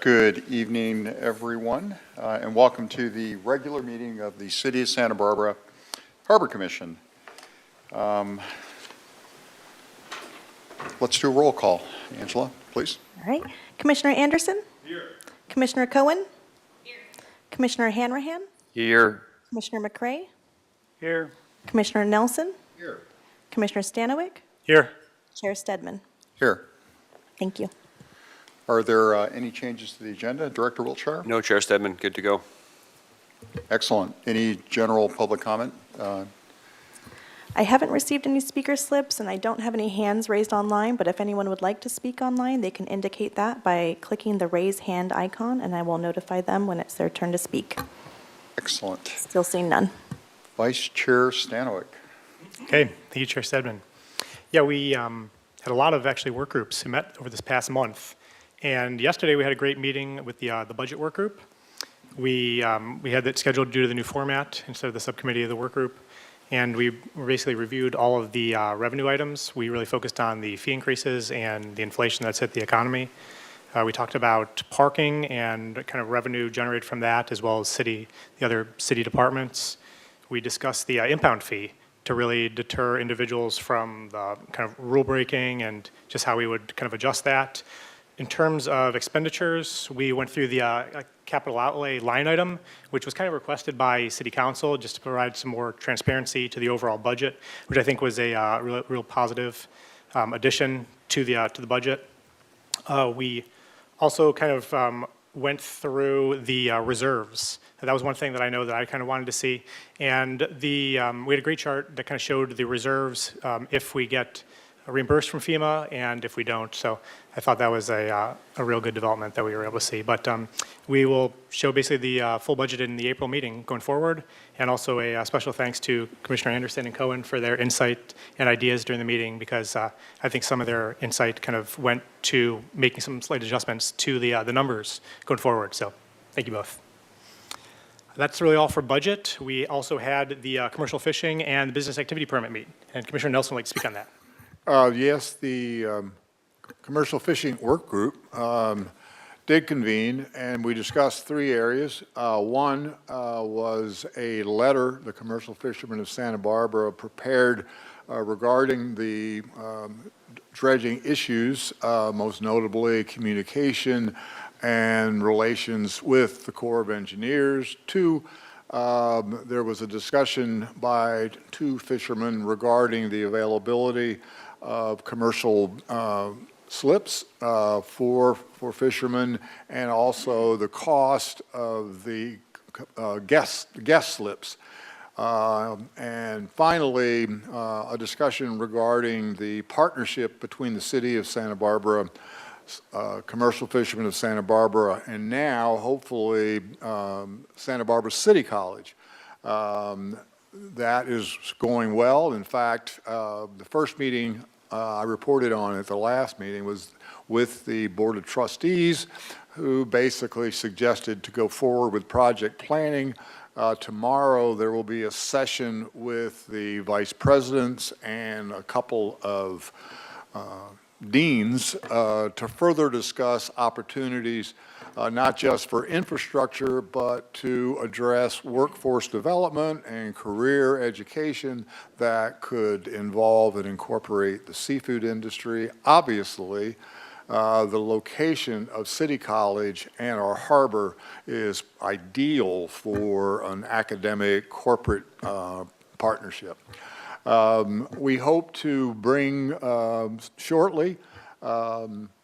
Good evening, everyone, and welcome to the regular meeting of the City of Santa Barbara Harbor Commission. Let's do a roll call. Angela, please. All right. Commissioner Anderson? Here. Commissioner Cohen? Here. Commissioner Hanrahan? Here. Commissioner McCray? Here. Commissioner Nelson? Here. Commissioner Stanowick? Here. Chair Stedman? Here. Thank you. Are there any changes to the agenda? Director Wiltshire? No, Chair Stedman, good to go. Excellent. Any general public comment? I haven't received any speaker slips, and I don't have any hands raised online, but if anyone would like to speak online, they can indicate that by clicking the raise hand icon, and I will notify them when it's their turn to speak. Excellent. Still seeing none. Vice Chair Stanowick. Okay, thank you, Chair Stedman. Yeah, we had a lot of actually work groups who met over this past month. And yesterday we had a great meeting with the budget work group. We had that scheduled due to the new format instead of the subcommittee of the work group. And we basically reviewed all of the revenue items. We really focused on the fee increases and the inflation that's hit the economy. We talked about parking and kind of revenue generated from that, as well as the other city departments. We discussed the impound fee to really deter individuals from the kind of rule breaking and just how we would kind of adjust that. In terms of expenditures, we went through the capital outlay line item, which was kind of requested by City Council just to provide some more transparency to the overall budget, which I think was a real positive addition to the budget. We also kind of went through the reserves. That was one thing that I know that I kind of wanted to see. And we had a great chart that kind of showed the reserves if we get reimbursed from FEMA and if we don't. So I thought that was a real good development that we were able to see. But we will show basically the full budget in the April meeting going forward, and also a special thanks to Commissioner Anderson and Cohen for their insight and ideas during the meeting, because I think some of their insight kind of went to making some slight adjustments to the numbers going forward. So thank you both. That's really all for budget. We also had the commercial fishing and the business activity permit meet, and Commissioner Nelson would like to speak on that. Yes, the commercial fishing work group did convene, and we discussed three areas. One was a letter the commercial fishermen of Santa Barbara prepared regarding the dredging issues, most notably communication and relations with the Corps of Engineers. Two, There was a discussion by two fishermen regarding the availability of commercial slips for fishermen, and also the cost of the guest slips. And finally, a discussion regarding the partnership between the City of Santa Barbara, Commercial Fishermen of Santa Barbara, and now, hopefully, Santa Barbara City College. That is going well. In fact, the first meeting I reported on at the last meeting was with the Board of Trustees, who basically suggested to go forward with project planning. Tomorrow, there will be a session with the vice presidents and a couple of deans to further discuss opportunities, not just for infrastructure, but to address workforce development and career education that could involve and incorporate the seafood industry. Obviously, the location of City College and our harbor is ideal for an academic corporate partnership. We hope to bring shortly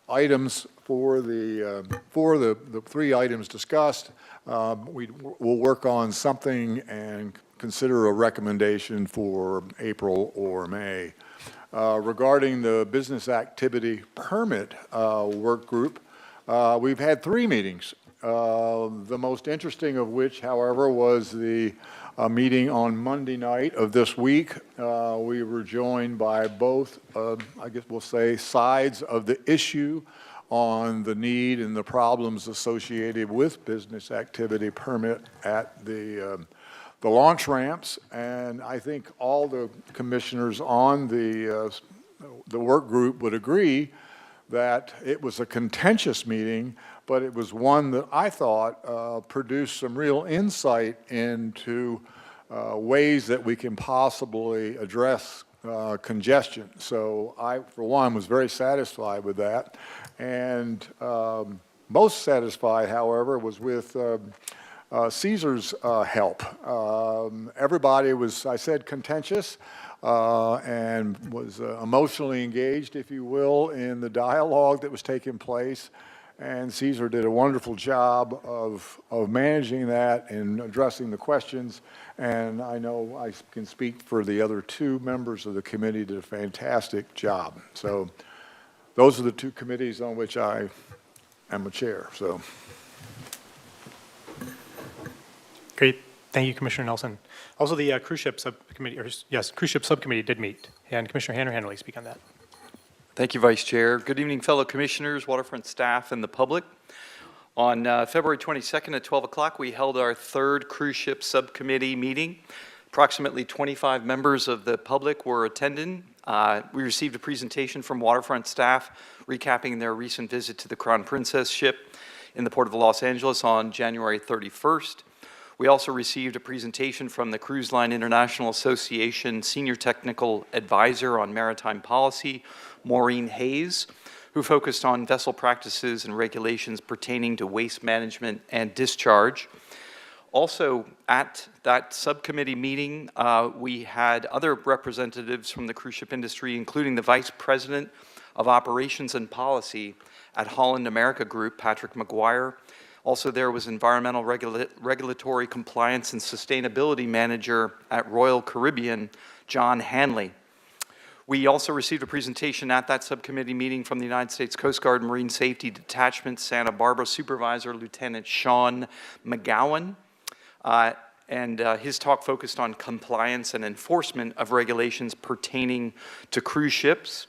items for the three items discussed. We'll work on something and consider a recommendation for April or May. Regarding the business activity permit work group, we've had 3 meetings. The most interesting of which, however, was the meeting on Monday night of this week. We were joined by both, I guess we'll say, sides of the issue on the need and the problems associated with business activity permit at the launch ramps. And I think all the commissioners on the work group would agree that it was a contentious meeting, but it was one that I thought produced some real insight into ways that we can possibly address congestion. So I, for one, was very satisfied with that. And most satisfied, however, was with Caesar's help. Everybody was, I said, contentious and was emotionally engaged, if you will, in the dialogue that was taking place. And Caesar did a wonderful job of managing that and addressing the questions. And I know I can speak for the other 2 members of the committee, did a fantastic job. So those are the 2 committees on which I am a chair. So. Great. Thank you, Commissioner Nelson. Also, the cruise ship subcommittee, cruise ship subcommittee did meet, and Commissioner Hanrahan will speak on that. Thank you, Vice Chair. Good evening, fellow commissioners, waterfront staff, and the public. On February 22nd at 12 o'clock, we held our 3rd cruise ship subcommittee meeting. Approximately 25 members of the public were attending. We received a presentation from waterfront staff recapping their recent visit to the Crown Princess ship in the Port of Los Angeles on January 31st. We also received a presentation from the Cruise Line International Association Senior Technical Advisor on Maritime Policy, Maureen Hayes, who focused on vessel practices and regulations pertaining to waste management and discharge. Also, at that subcommittee meeting, we had other representatives from the cruise ship industry, including the Vice President of Operations and Policy at Holland America Group, Patrick McGuire. Also, there was Environmental Regulatory Compliance and Sustainability Manager at Royal Caribbean, John Hanley. We also received a presentation at that subcommittee meeting from the United States Coast Guard Marine Safety Detachment Santa Barbara Supervisor Lieutenant Sean McGowan. And his talk focused on compliance and enforcement of regulations pertaining to cruise ships.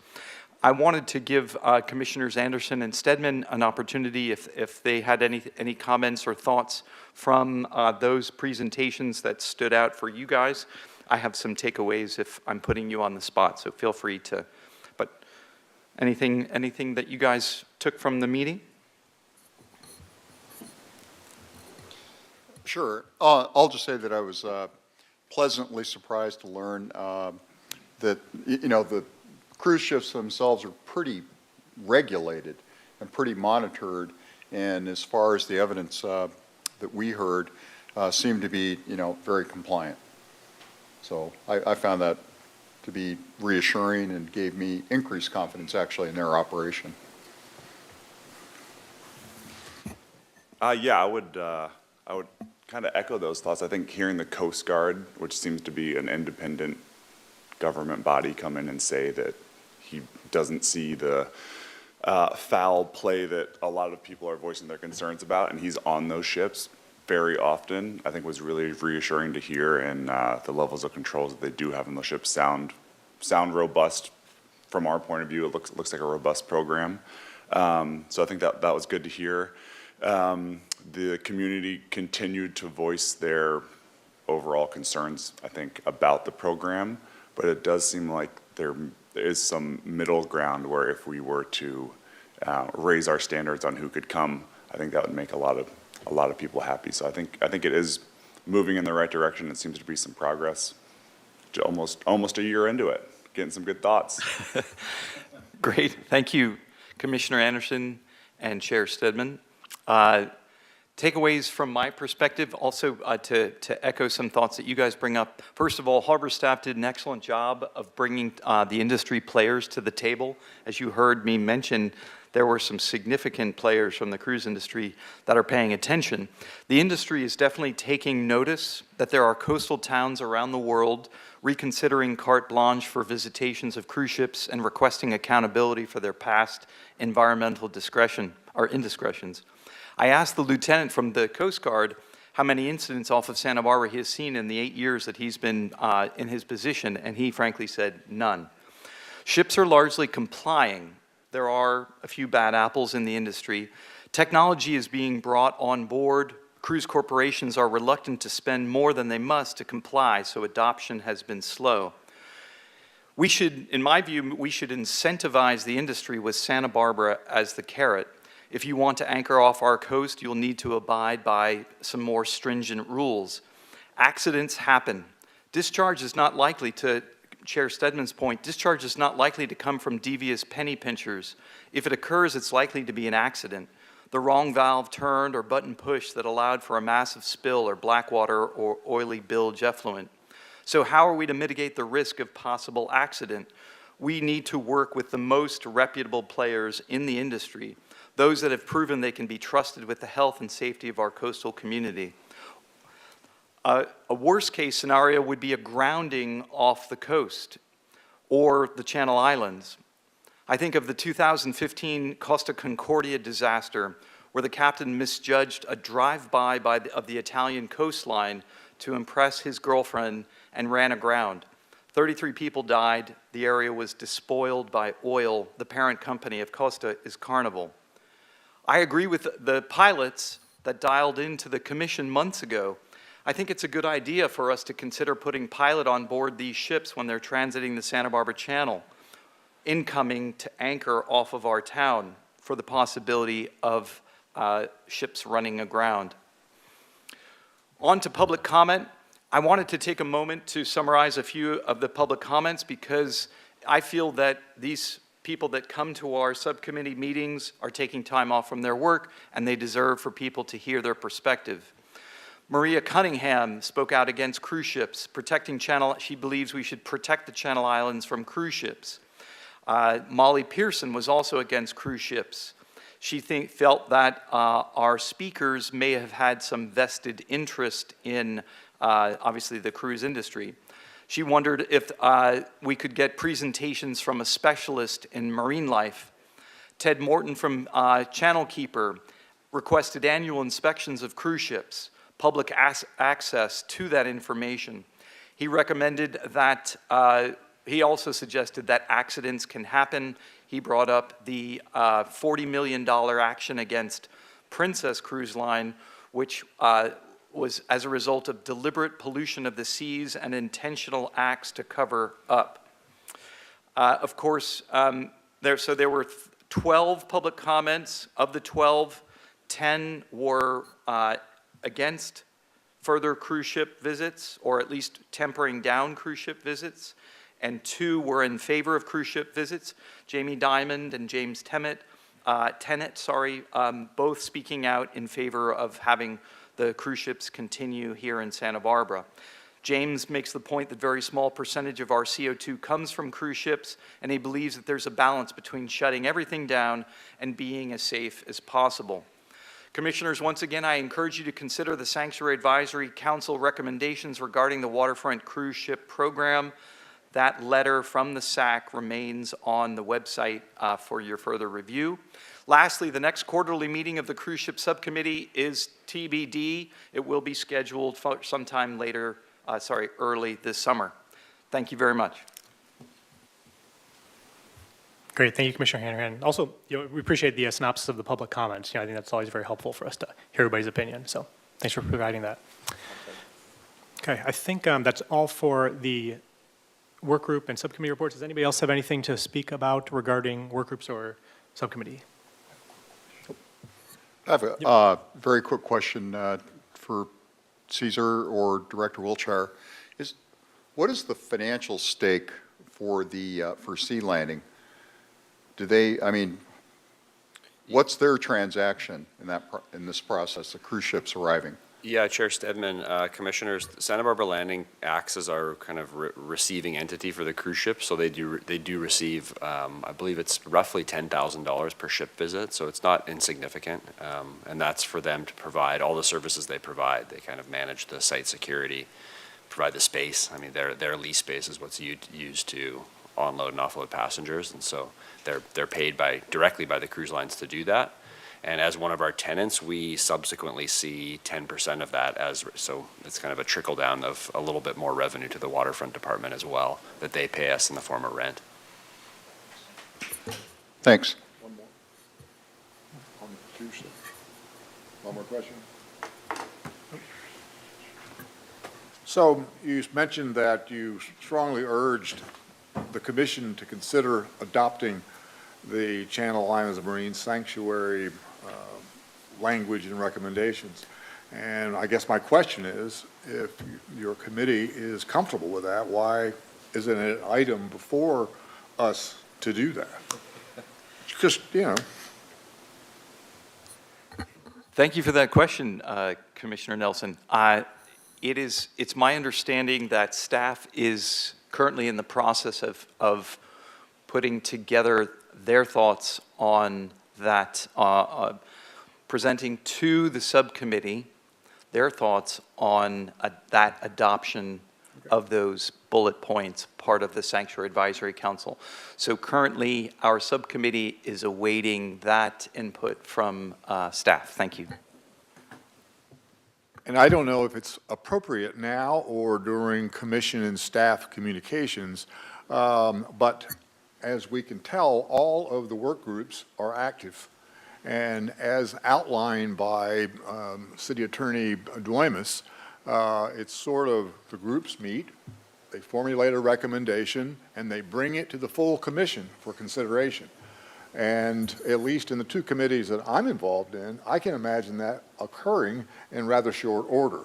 I wanted to give Commissioners Anderson and Stedman an opportunity if they had any comments or thoughts from those presentations that stood out for you guys. I have some takeaways if I'm putting you on the spot, so feel free to. But anything that you guys took from the meeting? Sure. I'll just say that I was pleasantly surprised to learn that, the cruise ships themselves are pretty regulated and pretty monitored. And as far as the evidence that we heard, seem to be, very compliant. So I found that to be reassuring and gave me increased confidence actually in their operation. Yeah, I would kind of echo those thoughts. I think hearing the Coast Guard, which seems to be an independent government body, come in and say that he doesn't see the foul play that a lot of people are voicing their concerns about, and he's on those ships very often, I think was really reassuring to hear, and the levels of controls that they do have in those ships sound robust. From our point of view, it looks like a robust program. So I think that was good to hear. The community continued to voice their overall concerns, I think, about the program, but it does seem like there is some middle ground where if we were to raise our standards on who could come, I think that would make a lot of people happy. So I think it is moving in the right direction. It seems to be some progress. Almost a year into it, getting some good thoughts. Great. Thank you, Commissioner Anderson and Chair Stedman. Takeaways from my perspective, also to echo some thoughts that you guys bring up. First of all, Harbor staff did an excellent job of bringing the industry players to the table. As you heard me mention, there were some significant players from the cruise industry that are paying attention. The industry is definitely taking notice that there are coastal towns around the world reconsidering carte blanche for visitations of cruise ships and requesting accountability for their past environmental indiscretions. I asked the lieutenant from the Coast Guard how many incidents off of Santa Barbara he has seen in the 8 years that he's been in his position, and he frankly said none. Ships are largely complying. There are a few bad apples in the industry. Technology is being brought on board. Cruise corporations are reluctant to spend more than they must to comply, so adoption has been slow. In my view, we should incentivize the industry with Santa Barbara as the carrot. If you want to anchor off our coast, you'll need to abide by some more stringent rules. Accidents happen. Discharge is not likely to, Chair Stedman's point, discharge is not likely to come from devious penny pinchers. If it occurs, it's likely to be an accident. The wrong valve turned or button pushed that allowed for a massive spill or black water or oily bilge effluent. So how are we to mitigate the risk of possible accident? We need to work with the most reputable players in the industry, those that have proven they can be trusted with the health and safety of our coastal community. A worst-case scenario would be a grounding off the coast or the Channel Islands. I think of the 2015 Costa Concordia disaster, where the captain misjudged a drive-by of the Italian coastline to impress his girlfriend and ran aground. 33 people died. The area was despoiled by oil. The parent company of Costa is Carnival. I agree with the pilots that dialed into the commission months ago. I think it's a good idea for us to consider putting pilot on board these ships when they're transiting the Santa Barbara Channel, incoming to anchor off of our town for the possibility of ships running aground. On to public comment. I wanted to take a moment to summarize a few of the public comments because I feel that these people that come to our subcommittee meetings are taking time off from their work, and they deserve for people to hear their perspective. Maria Cunningham spoke out against cruise ships, she believes we should protect the Channel Islands from cruise ships. Molly Pearson was also against cruise ships. She felt that our speakers may have had some vested interest in, obviously, the cruise industry. She wondered if we could get presentations from a specialist in marine life. Ted Morton from Channel Keeper requested annual inspections of cruise ships, public access to that information. He recommended that, he also suggested that accidents can happen. He brought up the $40 million action against Princess Cruise Line, which was as a result of deliberate pollution of the seas and intentional acts to cover up. Of course, there were 12 public comments. Of the 12, 10 were against further cruise ship visits, or at least tempering down cruise ship visits, and 2 were in favor of cruise ship visits. Jamie Dimond and James Tennant, both speaking out in favor of having the cruise ships continue here in Santa Barbara. James makes the point that very small percentage of our CO2 comes from cruise ships, and he believes that there's a balance between shutting everything down and being as safe as possible. Commissioners, once again, I encourage you to consider the Sanctuary Advisory Council recommendations regarding the waterfront cruise ship program. That letter from the SAC remains on the website for your further review. Lastly, the next quarterly meeting of the Cruise Ship Subcommittee is TBD. It will be scheduled for sometime later, early this summer. Thank you very much. Great, thank you, Commissioner Hanrahan. Also, we appreciate the synopsis of the public comments. I think that's always very helpful for us to hear everybody's opinion. So thanks for providing that. Okay, I think that's all for the work group and subcommittee reports. Does anybody else have anything to speak about regarding work groups or subcommittee? I have a very quick question for Caesar or Director Wiltshire. What is the financial stake for Sea Landing? Do they, what's their transaction in this process, the cruise ships arriving? Yeah, Chair Stedman, Commissioners, Santa Barbara Landing acts as our kind of receiving entity for the cruise ship, so they do receive, I believe it's roughly $10,000 per ship visit, so it's not insignificant, and that's for them to provide all the services they provide. They kind of manage the site security, provide the space. Their lease space is what's used to onload and offload passengers, and so they're paid directly by the cruise lines to do that. And as one of our tenants, we subsequently see 10% of that so it's kind of a trickle down of a little bit more revenue to the waterfront department as well that they pay us in the form of rent. Thanks. One more. On the cruise ship. One more question. So you mentioned that you strongly urged the commission to consider adopting the Channel Islands Marine Sanctuary language and recommendations. And I guess my question is, if your committee is comfortable with that, why isn't it an item before us to do that? Just, Thank you for that question, Commissioner Nelson. It's my understanding that staff is currently in the process of putting together their thoughts on that, presenting to the subcommittee their thoughts on that adoption of those bullet points, part of the Sanctuary Advisory Council. So currently, our subcommittee is awaiting that input from staff. Thank you. and I don't know if it's appropriate now or during commission and staff communications, but as we can tell, all of the work groups are active. And as outlined by City Attorney Duemas, it's sort of the groups meet, they formulate a recommendation, and they bring it to the full commission for consideration. And at least in the two committees that I'm involved in, I can imagine that occurring in rather short order.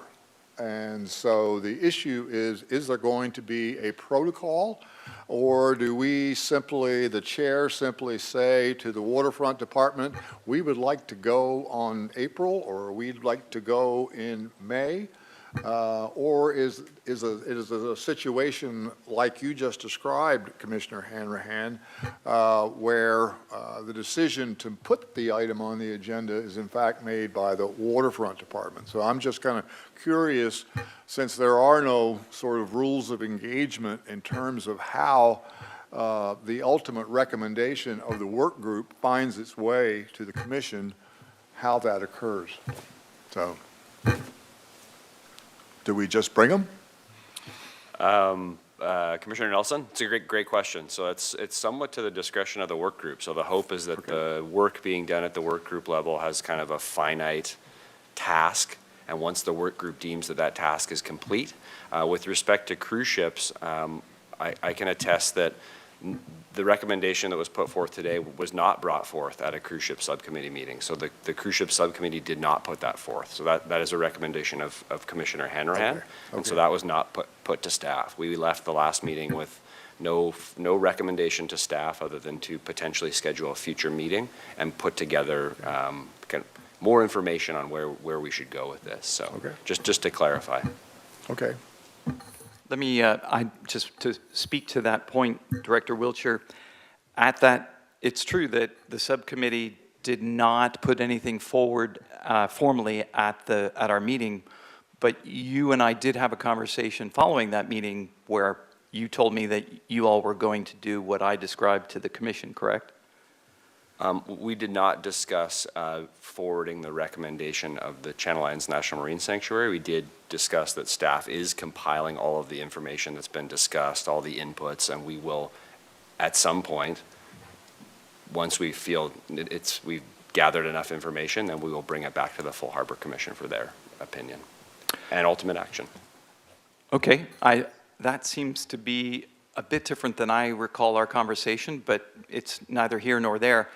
And so the issue is there going to be a protocol, or do we simply, the chair simply say to the waterfront department, we would like to go on April, or we'd like to go in May? Or is it a situation like you just described, Commissioner Hanrahan, where the decision to put the item on the agenda is in fact made by the waterfront department? So I'm just kind of curious, since there are no sort of rules of engagement in terms of how the ultimate recommendation of the work group finds its way to the commission, how that occurs. So. Do we just bring them? Commissioner Nelson, it's a great question. So it's somewhat to the discretion of the work group. So the hope is that the work being done at the work group level has kind of a finite task. And once the work group deems that that task is complete, with respect to cruise ships, I can attest that the recommendation that was put forth today was not brought forth at a cruise ship subcommittee meeting. So the cruise ship subcommittee did not put that forth. So that is a recommendation of Commissioner Hanrahan. Okay. And so that was not put to staff. We left the last meeting with no recommendation to staff other than to potentially schedule a future meeting and put together kind of more information on where we should go with this. So Okay. just to clarify. Okay. Let me, just to speak to that point, Director Wiltshire, it's true that the subcommittee did not put anything forward formally at our meeting, but you and I did have a conversation following that meeting where you told me that you all were going to do what I described to the commission, correct? We did not discuss forwarding the recommendation of the Channel Islands National Marine Sanctuary. We did discuss that staff is compiling all of the information that's been discussed, all the inputs, and we will, at some point, once we feel we've gathered enough information, then we will bring it back to the Full Harbor Commission for their opinion and ultimate action. Okay, that seems to be a bit different than I recall our conversation, but it's neither here nor there.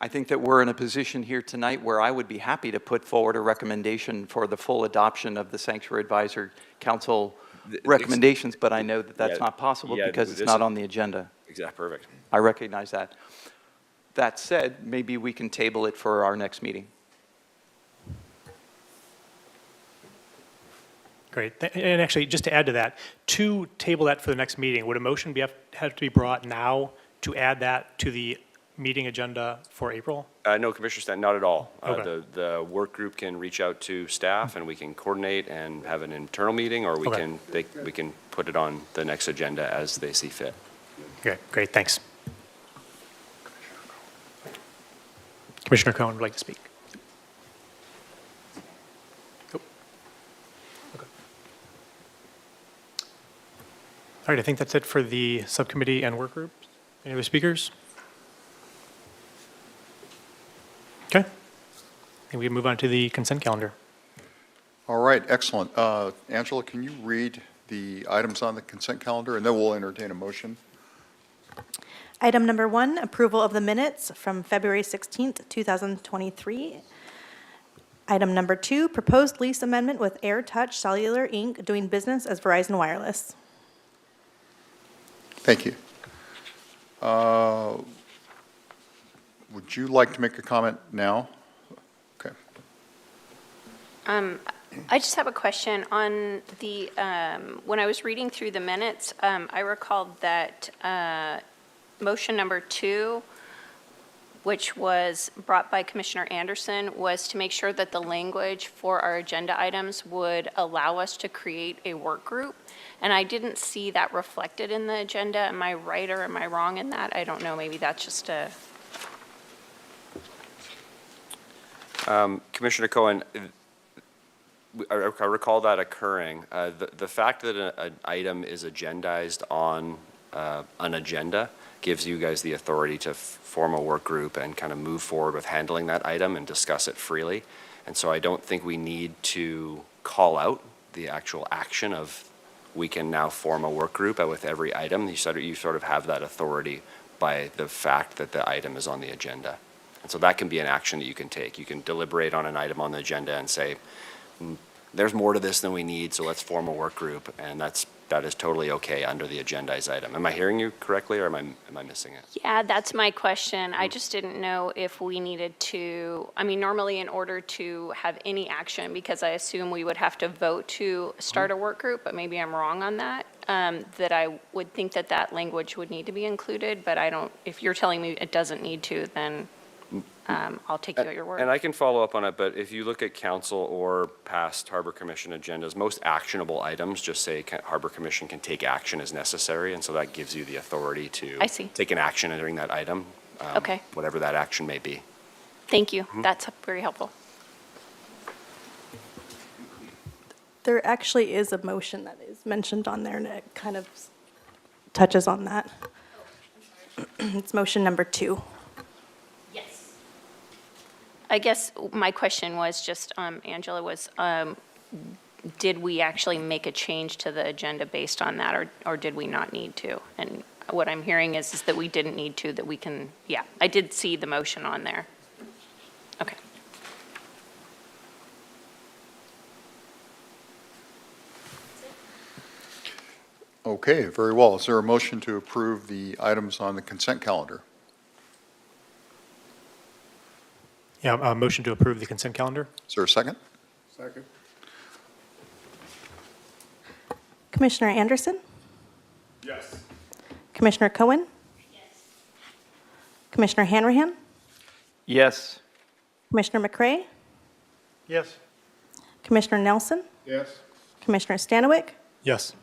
I think that we're in a position here tonight where I would be happy to put forward a recommendation for the full adoption of the Sanctuary Advisor Council recommendations, but I know that that's Yeah, not possible yeah, because it's this not is- on the agenda. Exactly, perfect. I recognize that. That said, maybe we can table it for our next meeting. Great. And actually, just to add to that, to table that for the next meeting, would a motion have to be brought now to add that to the meeting agenda for April? No, Commissioner Stan, not at all. Okay. The work group can reach out to staff and we can coordinate and have an internal meeting, or we Okay. can put it on the next agenda as they see fit. Okay, great, thanks. Commissioner Cohen would like to speak. Oh. Okay. All right, I think that's it for the subcommittee and work group. Any other speakers? Okay. And we can move on to the consent calendar. All right, excellent. Angela, can you read the items on the consent calendar, and then we'll entertain a motion? Item number 1, approval of the minutes from February 16th, 2023. Item number 2, proposed lease amendment with AirTouch Cellular, Inc., doing business as Verizon Wireless. Thank you. Would you like to make a comment now? Okay. I just have a question on the, when I was reading through the minutes, I recalled that motion number 2, which was brought by Commissioner Anderson, was to make sure that the language for our agenda items would allow us to create a work group. And I didn't see that reflected in the agenda. Am I right or am I wrong in that? I don't know. Maybe that's just a, Commissioner Cohen, I recall that occurring. The fact that an item is agendized on an agenda gives you guys the authority to form a work group and kind of move forward with handling that item and discuss it freely. And so I don't think we need to call out the actual action of, we can now form a work group with every item. You sort of have that authority by the fact that the item is on the agenda. And so that can be an action that you can take. You can deliberate on an item on the agenda and say, there's more to this than we need, so let's form a work group, and that is totally okay under the agendized item. Am I hearing you correctly, or am I missing it? yeah, that's my question. I just didn't know if we needed to, I mean, normally in order to have any action, because I assume we would have to vote to start a work group, but maybe I'm wrong on that, that I would think that that language would need to be included, but I don't, if you're telling me it doesn't need to, then I'll take you at your word. And I can follow up on it, but if you look at council or past Harbor Commission agendas, most actionable items just say Harbor Commission can take action as necessary, and so that gives you the authority to I see. take an action during that item. Okay. Whatever that action may be. Thank you. That's very helpful. There actually is a motion that is mentioned on there, and it kind of touches on that. It's motion number 2. I guess my question was just, Angela, was did we actually make a change to the agenda based on that, or did we not need to? And what I'm hearing is that we didn't need to, that we can, yeah, I did see the motion on there. Okay. Okay, very well. Is there a motion to approve the items on the consent calendar? Yeah, motion to approve the consent calendar? Is there a second? Second. Commissioner Anderson? Yes. Commissioner Cohen? Commissioner Hanrahan? Yes. Commissioner McCray? Yes. Commissioner Nelson? Yes. Commissioner Stanowick? Yes.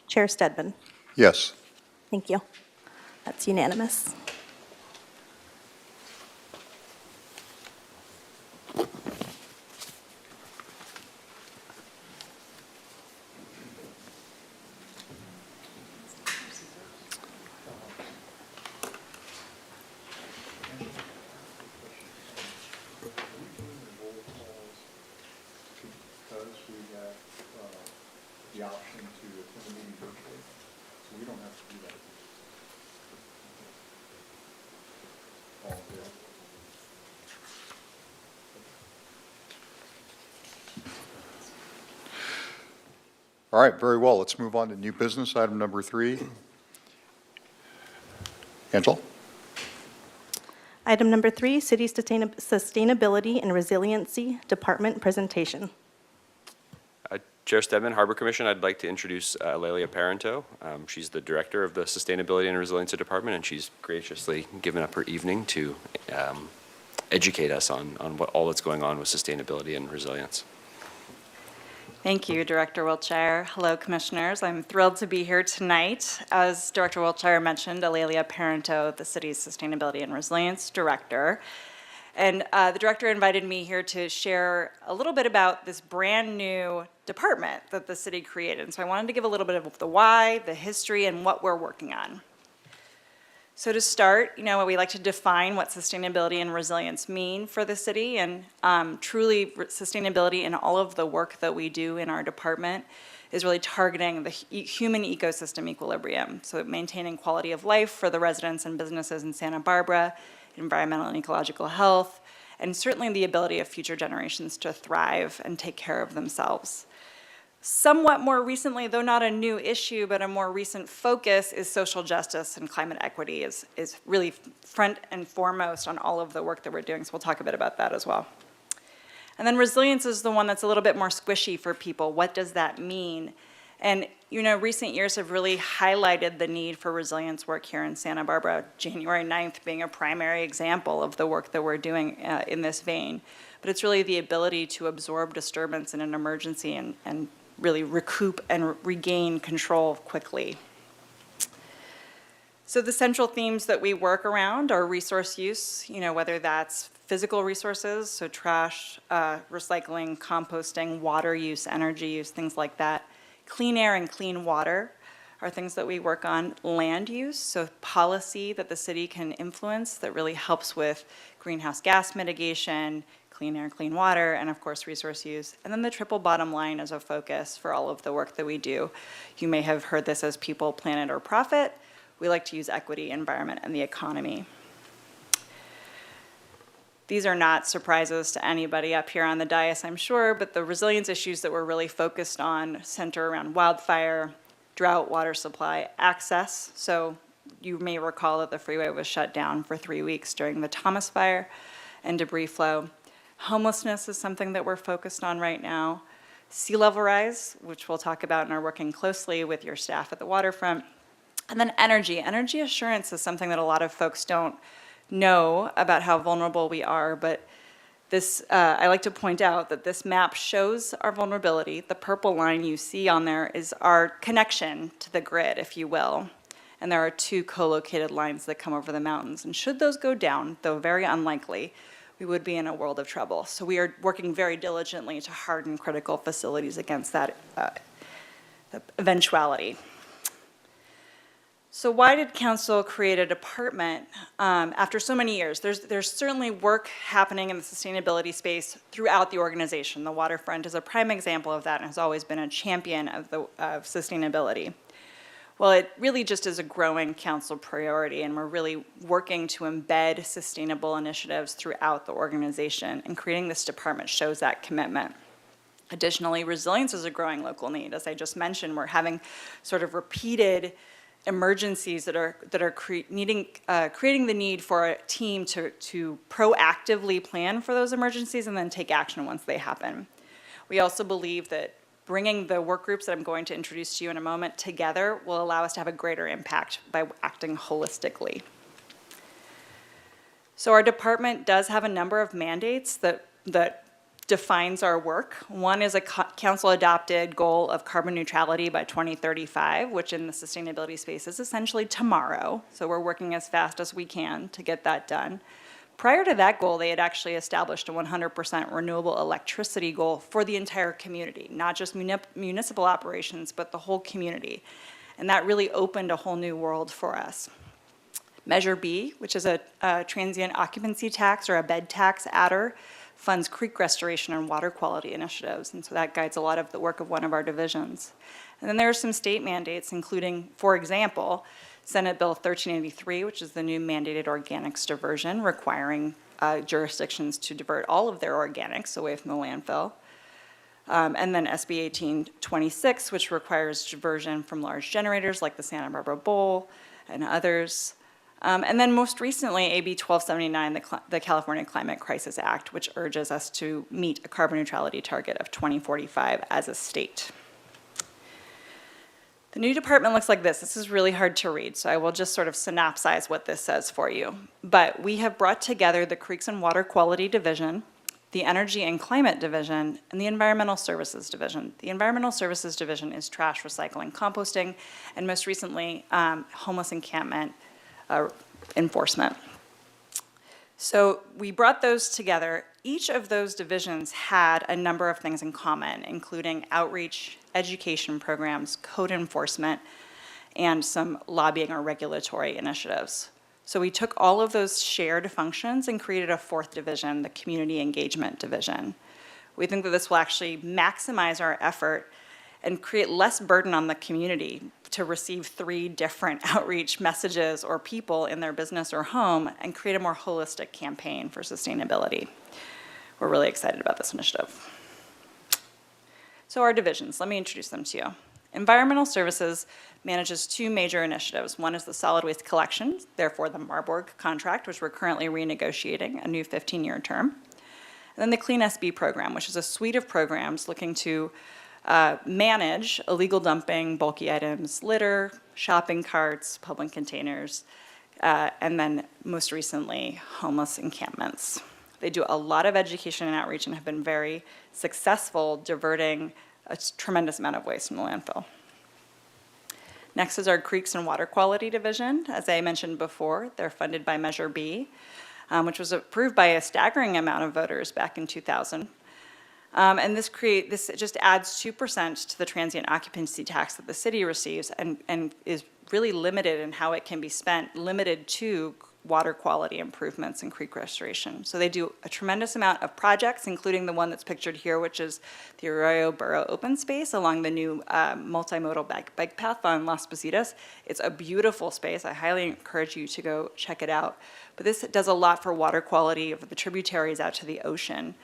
Chair Stedman? Yes. Thank you. That's unanimous. Because we have the option to attend the meeting virtually, so we don't have to do that. All good. All right, very well. Let's move on to new business, item number 3. Angela? Item number 3, City Sustainability and Resiliency Department presentation. Chair Stedman, Harbor Commission, I'd like to introduce Lelia Parento. She's the Director of the Sustainability and Resiliency Department, and she's graciously given up her evening to educate us on what all that's going on with sustainability and resilience. Thank you, Director Wiltshire. Hello, Commissioners. I'm thrilled to be here tonight. As Director Wiltshire mentioned, Alelia Parento, the city's Sustainability and Resilience Director. And the Director invited me here to share a little bit about this brand-new department that the city created. And so I wanted to give a little bit of the why, the history, and what we're working on. So to start, we like to define what sustainability and resilience mean for the city, and truly sustainability in all of the work that we do in our department is really targeting the human ecosystem equilibrium. So maintaining quality of life for the residents and businesses in Santa Barbara, environmental and ecological health, and certainly the ability of future generations to thrive and take care of themselves. Somewhat more recently, though not a new issue, but a more recent focus is social justice and climate equity is really front and foremost on all of the work that we're doing, so we'll talk a bit about that as well. And then resilience is the one that's a little bit more squishy for people. What does that mean? And recent years have really highlighted the need for resilience work here in Santa Barbara, January 9th being a primary example of the work that we're doing in this vein. But it's really the ability to absorb disturbance in an emergency and really recoup and regain control quickly. So the central themes that we work around are resource use, whether that's physical resources, so trash, recycling, composting, water use, energy use, things like that. Clean air and clean water are things that we work on. Land use, so policy that the city can influence that really helps with greenhouse gas mitigation, clean air, clean water, and of course resource use. And then the triple bottom line is a focus for all of the work that we do. You may have heard this as people, planet, or profit. We like to use equity, environment, and the economy. These are not surprises to anybody up here on the dais, I'm sure, but the resilience issues that we're really focused on center around wildfire, drought, water supply, access. So you may recall that the freeway was shut down for 3 weeks during the Thomas Fire, and debris flow. Homelessness is something that we're focused on right now. Sea level rise, which we'll talk about and are working closely with your staff at the waterfront. And then energy. Energy assurance is something that a lot of folks don't know about how vulnerable we are, but this, I like to point out that this map shows our vulnerability. The purple line you see on there is our connection to the grid, if you will. And there are 2 co-located lines that come over the mountains. And should those go down, though very unlikely, we would be in a world of trouble. So we are working very diligently to harden critical facilities against that eventuality. So why did council create a department after so many years? There's certainly work happening in the sustainability space throughout the organization. The waterfront is a prime example of that and has always been a champion of sustainability. Well, it really just is a growing council priority, and we're really working to embed sustainable initiatives throughout the organization, and creating this department shows that commitment. Additionally, resilience is a growing local need. As I just mentioned, we're having sort of repeated emergencies that are creating the need for a team to proactively plan for those emergencies and then take action once they happen. We also believe that bringing the work groups that I'm going to introduce to you in a moment together will allow us to have a greater impact by acting holistically. So our department does have a number of mandates that defines our work. One is a council-adopted goal of carbon neutrality by 2035, which in the sustainability space is essentially tomorrow. So we're working as fast as we can to get that done. Prior to that goal, they had actually established a 100% renewable electricity goal for the entire community, not just municipal operations, but the whole community. And that really opened a whole new world for us. Measure B, which is a transient occupancy tax or a bed tax adder, funds creek restoration and water quality initiatives, and so that guides a lot of the work of one of our divisions. And then there are some state mandates, including, for example, Senate Bill 1383, which is the new mandated organics diversion, requiring jurisdictions to divert all of their organics away from the landfill. And then SB 1826, which requires diversion from large generators like the Santa Barbara Bowl and others. And then most recently, AB 1279, the California Climate Crisis Act, which urges us to meet a carbon neutrality target of 2045 as a state. The new department looks like this. This is really hard to read, so I will just sort of synopsize what this says for you. But we have brought together the Creeks and Water Quality Division, the Energy and Climate Division, and the Environmental Services Division. The Environmental Services Division is trash recycling, composting, and most recently, homeless encampment enforcement. So we brought those together. Each of those divisions had a number of things in common, including outreach, education programs, code enforcement, and some lobbying or regulatory initiatives. So we took all of those shared functions and created a fourth division, the Community Engagement Division. We think that this will actually maximize our effort and create less burden on the community to receive 3 different outreach messages or people in their business or home and create a more holistic campaign for sustainability. We're really excited about this initiative. So our divisions, let me introduce them to you. Environmental Services manages 2 major initiatives. One is the solid waste collection, therefore the Marburg contract, which we're currently renegotiating, a new 15-year term. And then the Clean SB program, which is a suite of programs looking to manage illegal dumping, bulky items, litter, shopping carts, public containers, and then most recently, homeless encampments. They do a lot of education and outreach and have been very successful diverting a tremendous amount of waste from the landfill. Next is our Creeks and Water Quality Division. As I mentioned before, they're funded by Measure B, which was approved by a staggering amount of voters back in 2000. And this just adds 2% to the transient occupancy tax that the city receives and is really limited in how it can be spent, limited to water quality improvements and creek restoration. So they do a tremendous amount of projects, including the one that's pictured here, which is the Arroyo Burro Open Space along the new multimodal bike path on Las Positas. It's a beautiful space. I highly encourage you to go check it out. But this does a lot for water quality of the tributaries out to the ocean.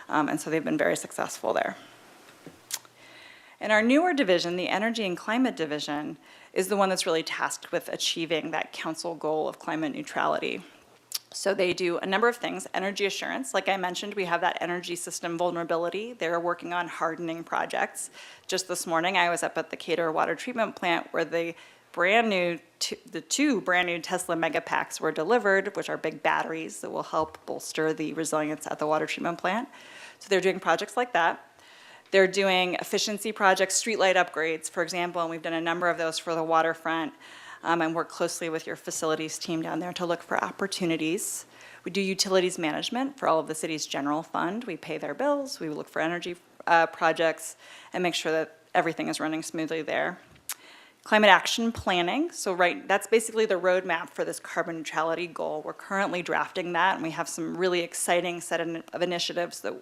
And so they've been very successful there. And our newer division, the Energy and Climate Division, is the one that's really tasked with achieving that council goal of climate neutrality. So they do a number of things. Energy assurance, like I mentioned, we have that energy system vulnerability. They're working on hardening projects. Just this morning, I was up at the Cater Water Treatment Plant where the two brand new Tesla Megapacks were delivered, which are big batteries that will help bolster the resilience at the water treatment plant. So they're doing projects like that. They're doing efficiency projects, streetlight upgrades, for example, and we've done a number of those for the waterfront and work closely with your facilities team down there to look for opportunities. We do utilities management for all of the city's general fund. We pay their bills, we look for energy projects, and make sure that everything is running smoothly there. Climate action planning, so that's basically the roadmap for this carbon neutrality goal. We're currently drafting that, and we have some really exciting set of initiatives that,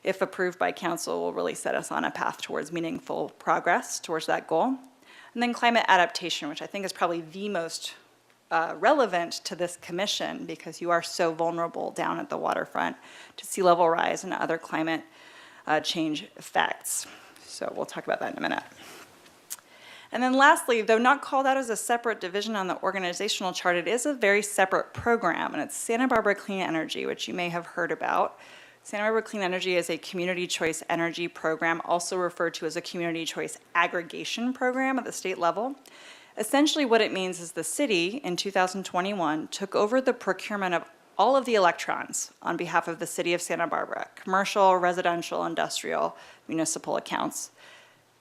if approved by council, will really set us on a path towards meaningful progress towards that goal. And then climate adaptation, which I think is probably the most relevant to this commission because you are so vulnerable down at the waterfront to sea level rise and other climate change effects. So we'll talk about that in a minute. And then lastly, though not called out as a separate division on the organizational chart, it is a very separate program, and it's Santa Barbara Clean Energy, which you may have heard about. Santa Barbara Clean Energy is a community choice energy program, also referred to as a community choice aggregation program at the state level. Essentially what it means is the city in 2021 took over the procurement of all of the electrons on behalf of the city of Santa Barbara, commercial, residential, industrial, municipal accounts.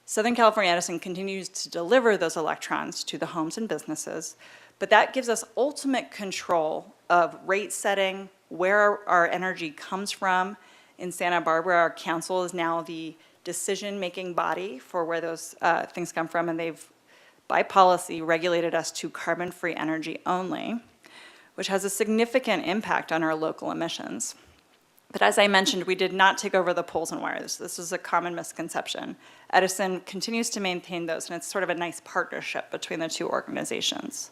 Southern California Edison continues to deliver those electrons to the homes and businesses, but that gives us ultimate control of rate setting, where our energy comes from. In Santa Barbara, our council is now the decision-making body for where those things come from, and they've, by policy, regulated us to carbon-free energy only, which has a significant impact on our local emissions. But as I mentioned, we did not take over the poles and wires. This is a common misconception. Edison continues to maintain those, and it's sort of a nice partnership between the two organizations.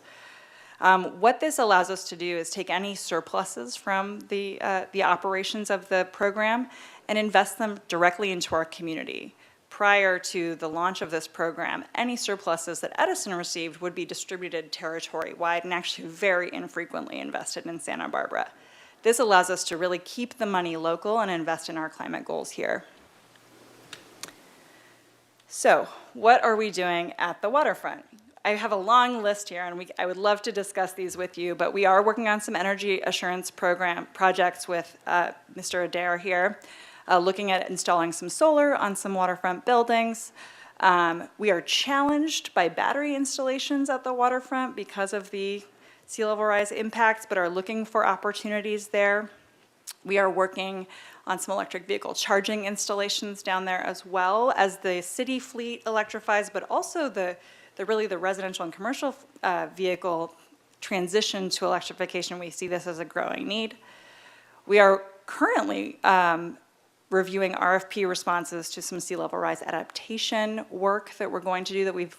What this allows us to do is take any surpluses from the operations of the program and invest them directly into our community. Prior to the launch of this program, any surpluses that Edison received would be distributed territory-wide and actually very infrequently invested in Santa Barbara. This allows us to really keep the money local and invest in our climate goals here. So, what are we doing at the waterfront? I have a long list here, and I would love to discuss these with you, but we are working on some energy assurance projects with Mr. Adair here, looking at installing some solar on some waterfront buildings. We are challenged by battery installations at the waterfront because of the sea level rise impacts, but are looking for opportunities there. We are working on some electric vehicle charging installations down there as well as the city fleet electrifies, but also the residential and commercial vehicle transition to electrification. We see this as a growing need. We are currently reviewing RFP responses to some sea level rise adaptation work that we're going to do, that we've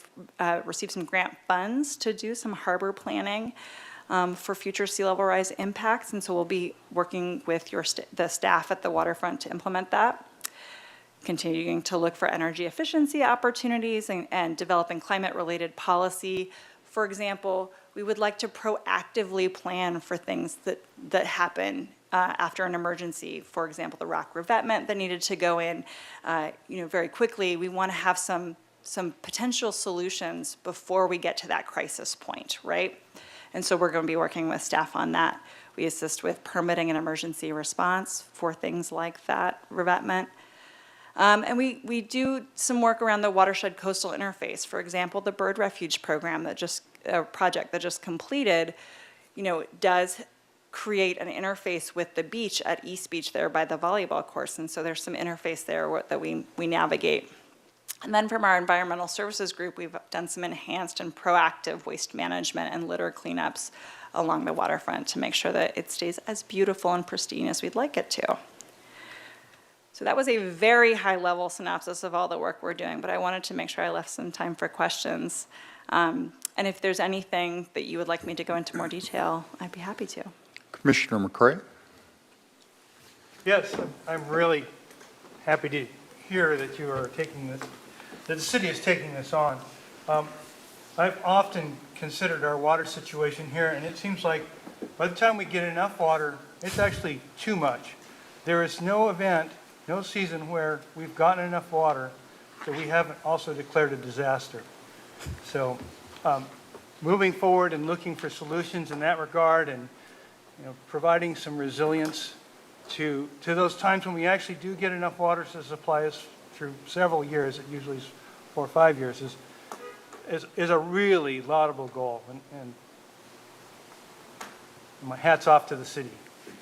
received some grant funds to do some harbor planning for future sea level rise impacts, and so we'll be working with the staff at the waterfront to implement that. Continuing to look for energy efficiency opportunities and developing climate-related policy. For example, we would like to proactively plan for things that happen after an emergency. For example, the rock revetment that needed to go in very quickly. We want to have some potential solutions before we get to that crisis point, right? And so we're going to be working with staff on that. We assist with permitting and emergency response for things like that revetment. And we do some work around the watershed coastal interface. For example, the bird refuge program project that just completed, does create an interface with the beach at East Beach there by the volleyball course. And so there's some interface there that we navigate. And then from our environmental services group, we've done some enhanced and proactive waste management and litter cleanups along the waterfront to make sure that it stays as beautiful and pristine as we'd like it to. So that was a very high-level synopsis of all the work we're doing, but I wanted to make sure I left some time for questions. And if there's anything that you would like me to go into more detail, I'd be happy to. Commissioner McCray? Yes, I'm really happy to hear that you are taking this, that the city is taking this on. I've often considered our water situation here, and it seems like by the time we get enough water, it's actually too much. There is no event, no season where we've gotten enough water that we haven't also declared a disaster. So moving forward and looking for solutions in that regard, and providing some resilience to those times when we actually do get enough water to supply us through several years, it usually is 4 or 5 years, is a really laudable goal. And my hat's off to the city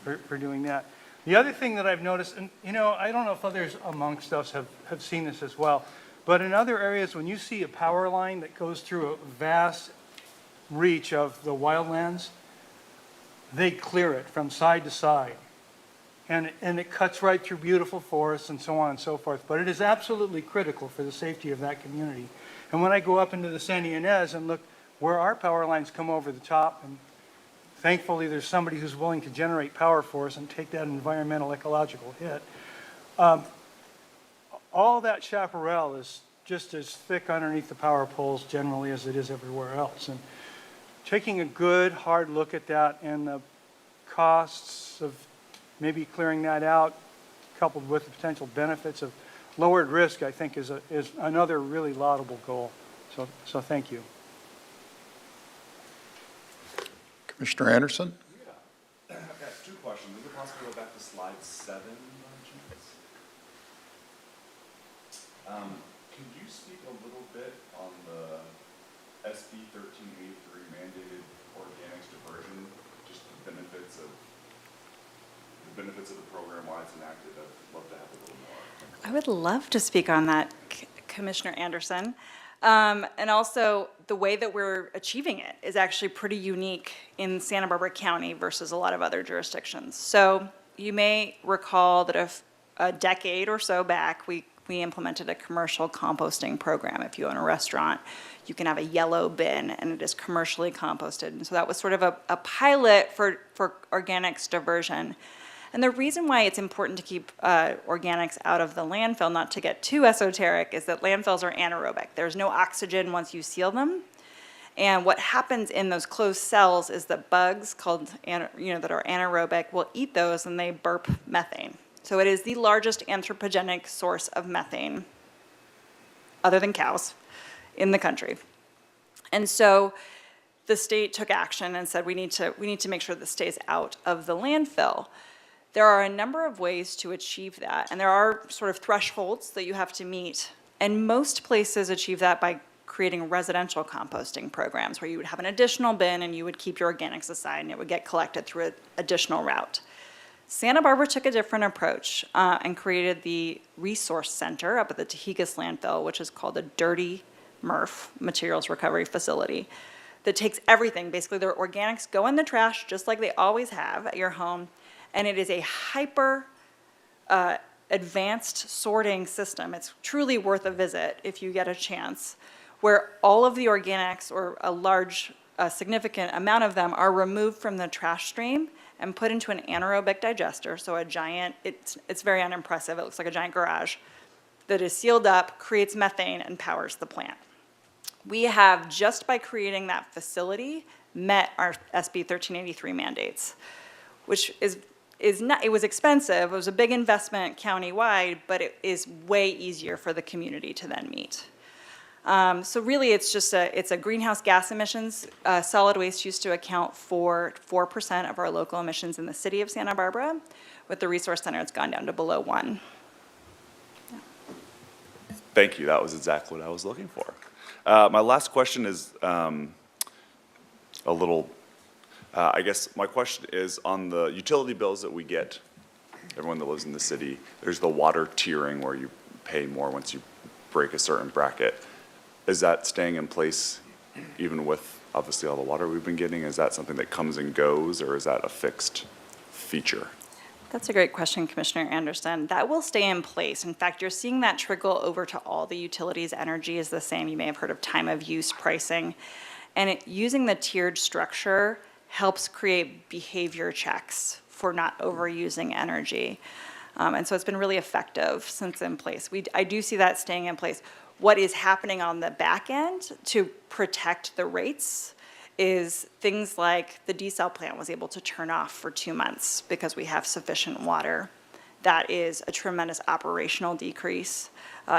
for doing that. The other thing that I've noticed, and I don't know if others amongst us have seen this as well, but in other areas, when you see a power line that goes through a vast reach of the wildlands, they clear it from side to side. And it cuts right through beautiful forests and so on and so forth. But it is absolutely critical for the safety of that community. And when I go up into the Santa Ynez and look where our power lines come over the top, and thankfully there's somebody who's willing to generate power for us and take that environmental ecological hit, all that chaparral just as thick underneath the power poles generally as it is everywhere else. And taking a good, hard look at that and the costs of maybe clearing that out, coupled with the potential benefits of lowered risk, I think is another really laudable goal. So thank you. Commissioner Anderson? I've got two questions. Is it possible to go back to slide 7 by chance? Can you speak a little bit on the SB 1383 mandated organics diversion, just the benefits of the program, why it's enacted? I'd love to have a little more. I would love to speak on that, Commissioner Anderson. And also, the way that we're achieving it is actually pretty unique in Santa Barbara County versus a lot of other jurisdictions. So you may recall that a decade or so back, we implemented a commercial composting program. If you own a restaurant, you can have a yellow bin, and it is commercially composted. And so that was sort of a pilot for organics diversion. And the reason why it's important to keep organics out of the landfill, not to get too esoteric, is that landfills are anaerobic. There's no oxygen once you seal them. And what happens in those closed cells is that bugs called, that are anaerobic will eat those and they burp methane. So it is the largest anthropogenic source of methane, other than cows, in the country. And so the state took action and said we need to make sure this stays out of the landfill. There are a number of ways to achieve that, and there are sort of thresholds that you have to meet. And most places achieve that by creating residential composting programs where you would have an additional bin and you would keep your organics aside and it would get collected through an additional route. Santa Barbara took a different approach and created the resource center up at the Tahigas landfill, which is called a Dirty MRF, Materials Recovery Facility, that takes everything. Basically, their organics go in the trash just like they always have at your home. And it is a hyper advanced sorting system. It's truly worth a visit if you get a chance, where all of the organics, or a significant amount of them, are removed from the trash stream and put into an anaerobic digester. So a giant, it's very unimpressive. It looks like a giant garage that is sealed up, creates methane, and powers the plant. We have, just by creating that facility, met our SB 1383 mandates, which is not, it was expensive, it was a big investment countywide, but it is way easier for the community to then meet. So really, it's a greenhouse gas emissions. Solid waste used to account for 4% of our local emissions in the city of Santa Barbara. With the Resource Center, it's gone down to below 1%. Thank you. That was exactly what I was looking for. My last question is I guess my question is on the utility bills that we get, everyone that lives in the city, there's the water tiering where you pay more once you break a certain bracket. Is that staying in place even with obviously all the water we've been getting? Is that something that comes and goes, or is that a fixed feature? That's a great question, Commissioner Anderson. That will stay in place. In fact, you're seeing that trickle over to all the utilities. Energy is the same. You may have heard of time of use pricing. And using the tiered structure helps create behavior checks for not overusing energy. And so it's been really effective since in place. I do see that staying in place. What is happening on the back end to protect the rates is things like the desal plant was able to turn off for 2 months because we have sufficient water. That is a tremendous operational decrease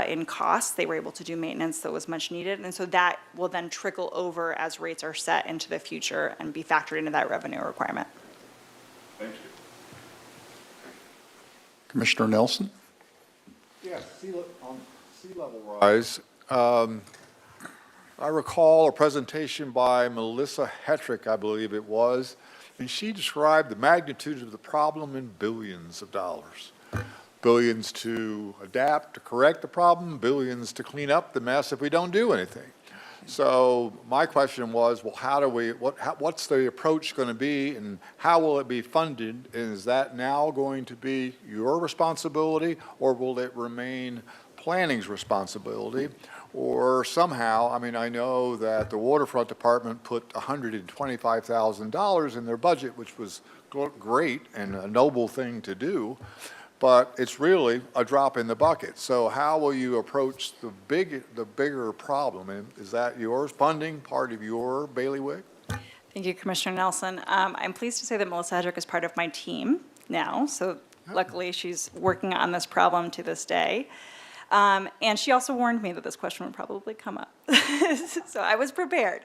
in costs. They were able to do maintenance that was much needed. And so that will then trickle over as rates are set into the future and be factored into that revenue requirement. Thank you. Commissioner Nelson? Yes, on sea level rise. I recall a presentation by Melissa Hetrick, I believe it was, and she described the magnitude of the problem in billions of dollars. Billions to adapt, to correct the problem, billions to clean up the mess if we don't do anything. So my question was, well, what's the approach going to be, and how will it be funded? And is that now going to be your responsibility, or will it remain planning's responsibility? Or somehow, I mean, I know that the Waterfront Department put $125,000 in their budget, which was great and a noble thing to do. but it's really a drop in the bucket. So how will you approach the bigger problem? And is that yours, funding, part of your bailiwick? Thank you, Commissioner Nelson. I'm pleased to say that Melissa Hedrick is part of my team now, so luckily she's working on this problem to this day. And she also warned me that this question would probably come up. So I was prepared.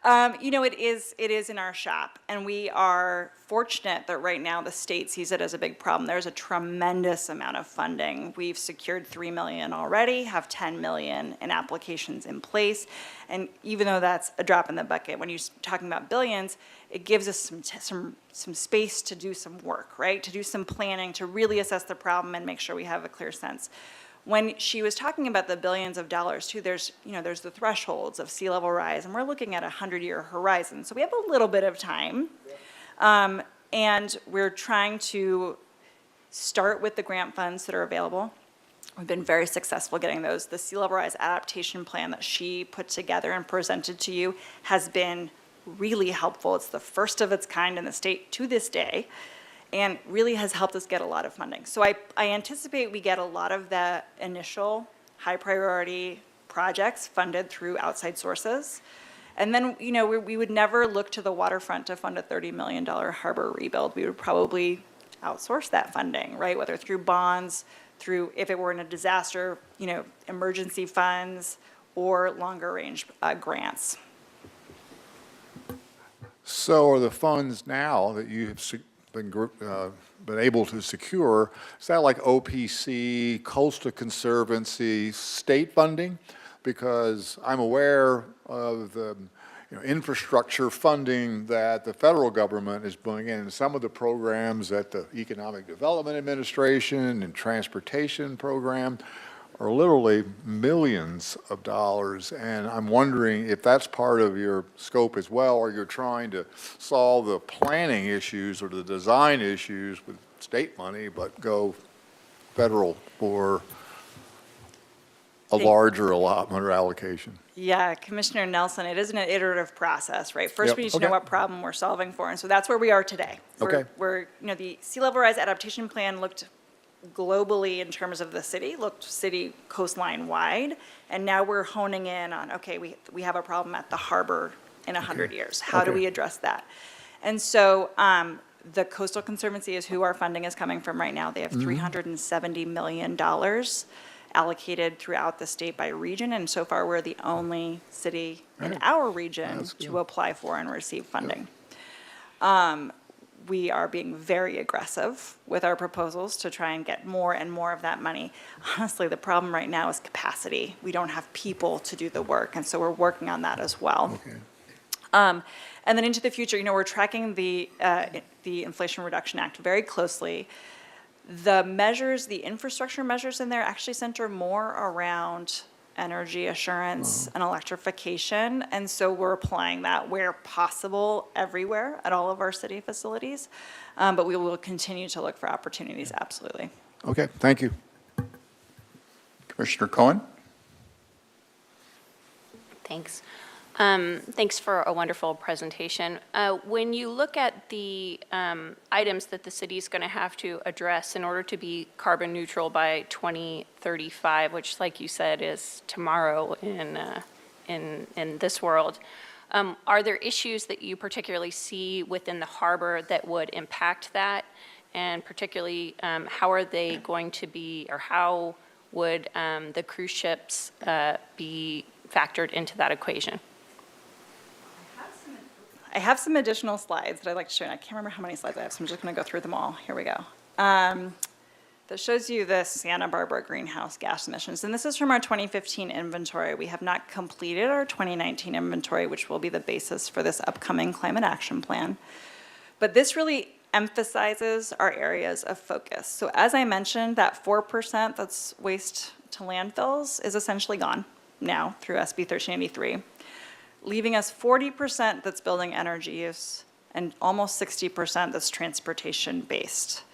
It is in our shop, and we are fortunate that right now the state sees it as a big problem. There's a tremendous amount of funding. We've secured $3 million already, have $10 million in applications in place, and even though that's a drop in the bucket, when you're talking about billions, it gives us some space to do some work, right? To do some planning, to really assess the problem and make sure we have a clear sense. When she was talking about the billions of dollars too, there's the thresholds of sea level rise, and we're looking at a 100-year horizon. So we have a little bit of time. And we're trying to start with the grant funds that are available. We've been very successful getting those. The sea level rise adaptation plan that she put together and presented to you has been really helpful. It's the first of its kind in the state to this day, and really has helped us get a lot of funding. So I anticipate we get a lot of the initial high priority projects funded through outside sources. And then, we would never look to the waterfront to fund a $30 million harbor rebuild. We would probably outsource that funding, right? Whether through bonds, through, if it were in a disaster, emergency funds, or longer range grants. So are the funds now that you have been able to secure, is that like OPC, Coastal Conservancy, state funding? Because I'm aware of the infrastructure funding that the federal government is bringing in. Some of the programs that the Economic Development Administration and Transportation Program are literally millions of dollars, and I'm wondering if that's part of your scope as well, or you're trying to solve the planning issues or the design issues with state money, but go federal for a larger allotment or allocation. Yeah, Commissioner Nelson, it is an iterative process, right? First, Yep, we need to okay. know what problem we're solving for, and so that's where we are today. Okay. The sea level rise adaptation plan looked globally in terms of the city, looked city coastline wide, and now we're honing in on, okay, we have a problem at the harbor in 100 years. How do Okay. we address that? And so the Coastal Conservancy is who our funding is coming from right now. They have $370 million allocated throughout the state by region, and so far we're the only city in our region That's good. to apply for and receive funding. We are being very aggressive with our proposals to try and get more and more of that money. Honestly, the problem right now is capacity. We don't have people to do the work, and so we're working on that as well. Okay. And then into the future, we're tracking the Inflation Reduction Act very closely. The measures, the infrastructure measures in there actually center more around energy assurance and electrification, and so we're applying that where possible everywhere at all of our city facilities, but we will continue to look for opportunities, absolutely. Okay, thank you. Commissioner Cohen? Thanks. Thanks for a wonderful presentation. When you look at the items that the city is going to have to address in order to be carbon neutral by 2035, which, like you said, is tomorrow in this world, are there issues that you particularly see within the harbor that would impact that? And particularly, how are they going to be, or how would the cruise ships be factored into that equation? I have some additional slides that I'd like to show you. I can't remember how many slides I have, so I'm just going to go through them all. Here we go. That shows you the Santa Barbara greenhouse gas emissions. And this is from our 2015 inventory. We have not completed our 2019 inventory, which will be the basis for this upcoming climate action plan. But this really emphasizes our areas of focus. So as I mentioned, that 4% that's waste to landfills is essentially gone now through SB 1383. Leaving us 40% that's building energy use and almost 60% that's transportation-based.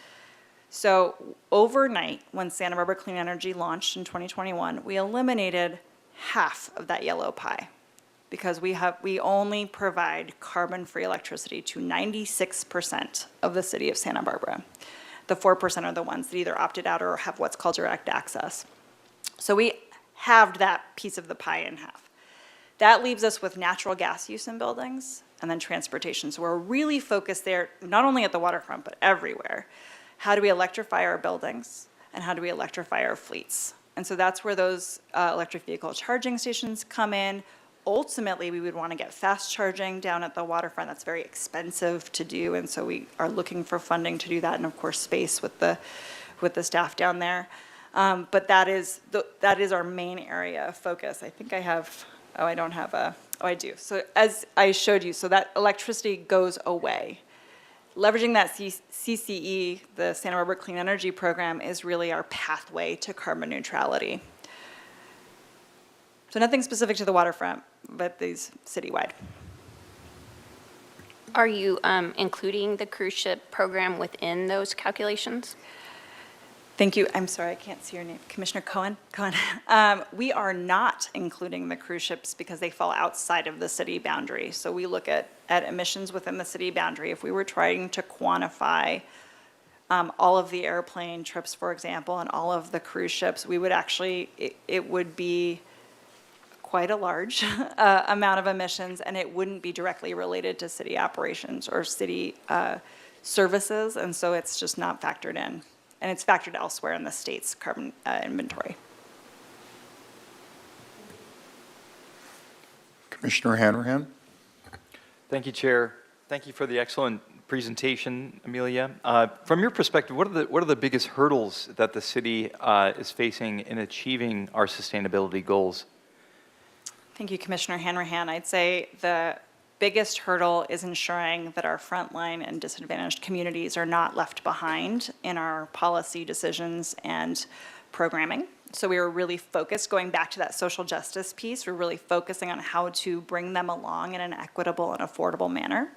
So overnight, when Santa Barbara Clean Energy launched in 2021, we eliminated half of that yellow pie because we only provide carbon-free electricity to 96% of the city of Santa Barbara. The 4% are the ones that either opted out or have what's called direct access. So we halved that piece of the pie in half. That leaves us with natural gas use in buildings and then transportation. So we're really focused there, not only at the waterfront, but everywhere. How do we electrify our buildings and how do we electrify our fleets? And so that's where those electric vehicle charging stations come in. Ultimately, we would want to get fast charging down at the waterfront. That's very expensive to do, and so we are looking for funding to do that, and of course, space with the staff down there. But that is our main area of focus. I think I have. Oh, I don't have a. Oh, I do. So as I showed you, so that electricity goes away. Leveraging that CCE, the Santa Barbara Clean Energy Program, is really our pathway to carbon neutrality. So nothing specific to the waterfront, but these citywide. Are you including the cruise ship program within those calculations? Thank you. I'm sorry, I can't see your name. Commissioner Cohen? We are not including the cruise ships because they fall outside of the city boundary. So we look at emissions within the city boundary. If we were trying to quantify all of the airplane trips, for example, and all of the cruise ships, we would actually, it would be quite a large amount of emissions, and it wouldn't be directly related to city operations or city services, and so it's just not factored in. And it's factored elsewhere in the state's carbon inventory. Commissioner Hanrahan? Thank you, Chair. Thank you for the excellent presentation, Amelia. From your perspective, what are the biggest hurdles that the city is facing in achieving our sustainability goals? Thank you, Commissioner Hanrahan. I'd say the biggest hurdle is ensuring that our frontline and disadvantaged communities are not left behind in our policy decisions and programming. So we were really focused, going back to that social justice piece, we're really focusing on how to bring them along in an equitable and affordable manner.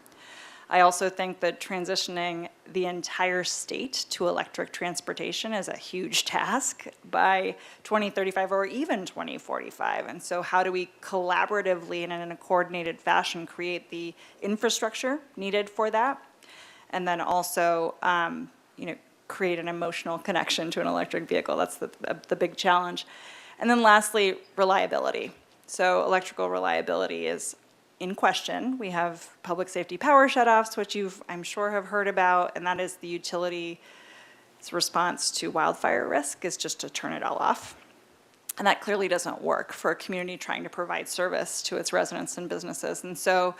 I also think that transitioning the entire state to electric transportation is a huge task by 2035 or even 2045. And so how do we collaboratively and in a coordinated fashion create the infrastructure needed for that? And then also, create an emotional connection to an electric vehicle. That's the big challenge. And then lastly, reliability. So electrical reliability is in question. We have public safety power shutoffs, which I'm sure have heard about, and that is the utility's response to wildfire risk is just to turn it all off. And that clearly doesn't work for a community trying to provide service to its residents and businesses. And so,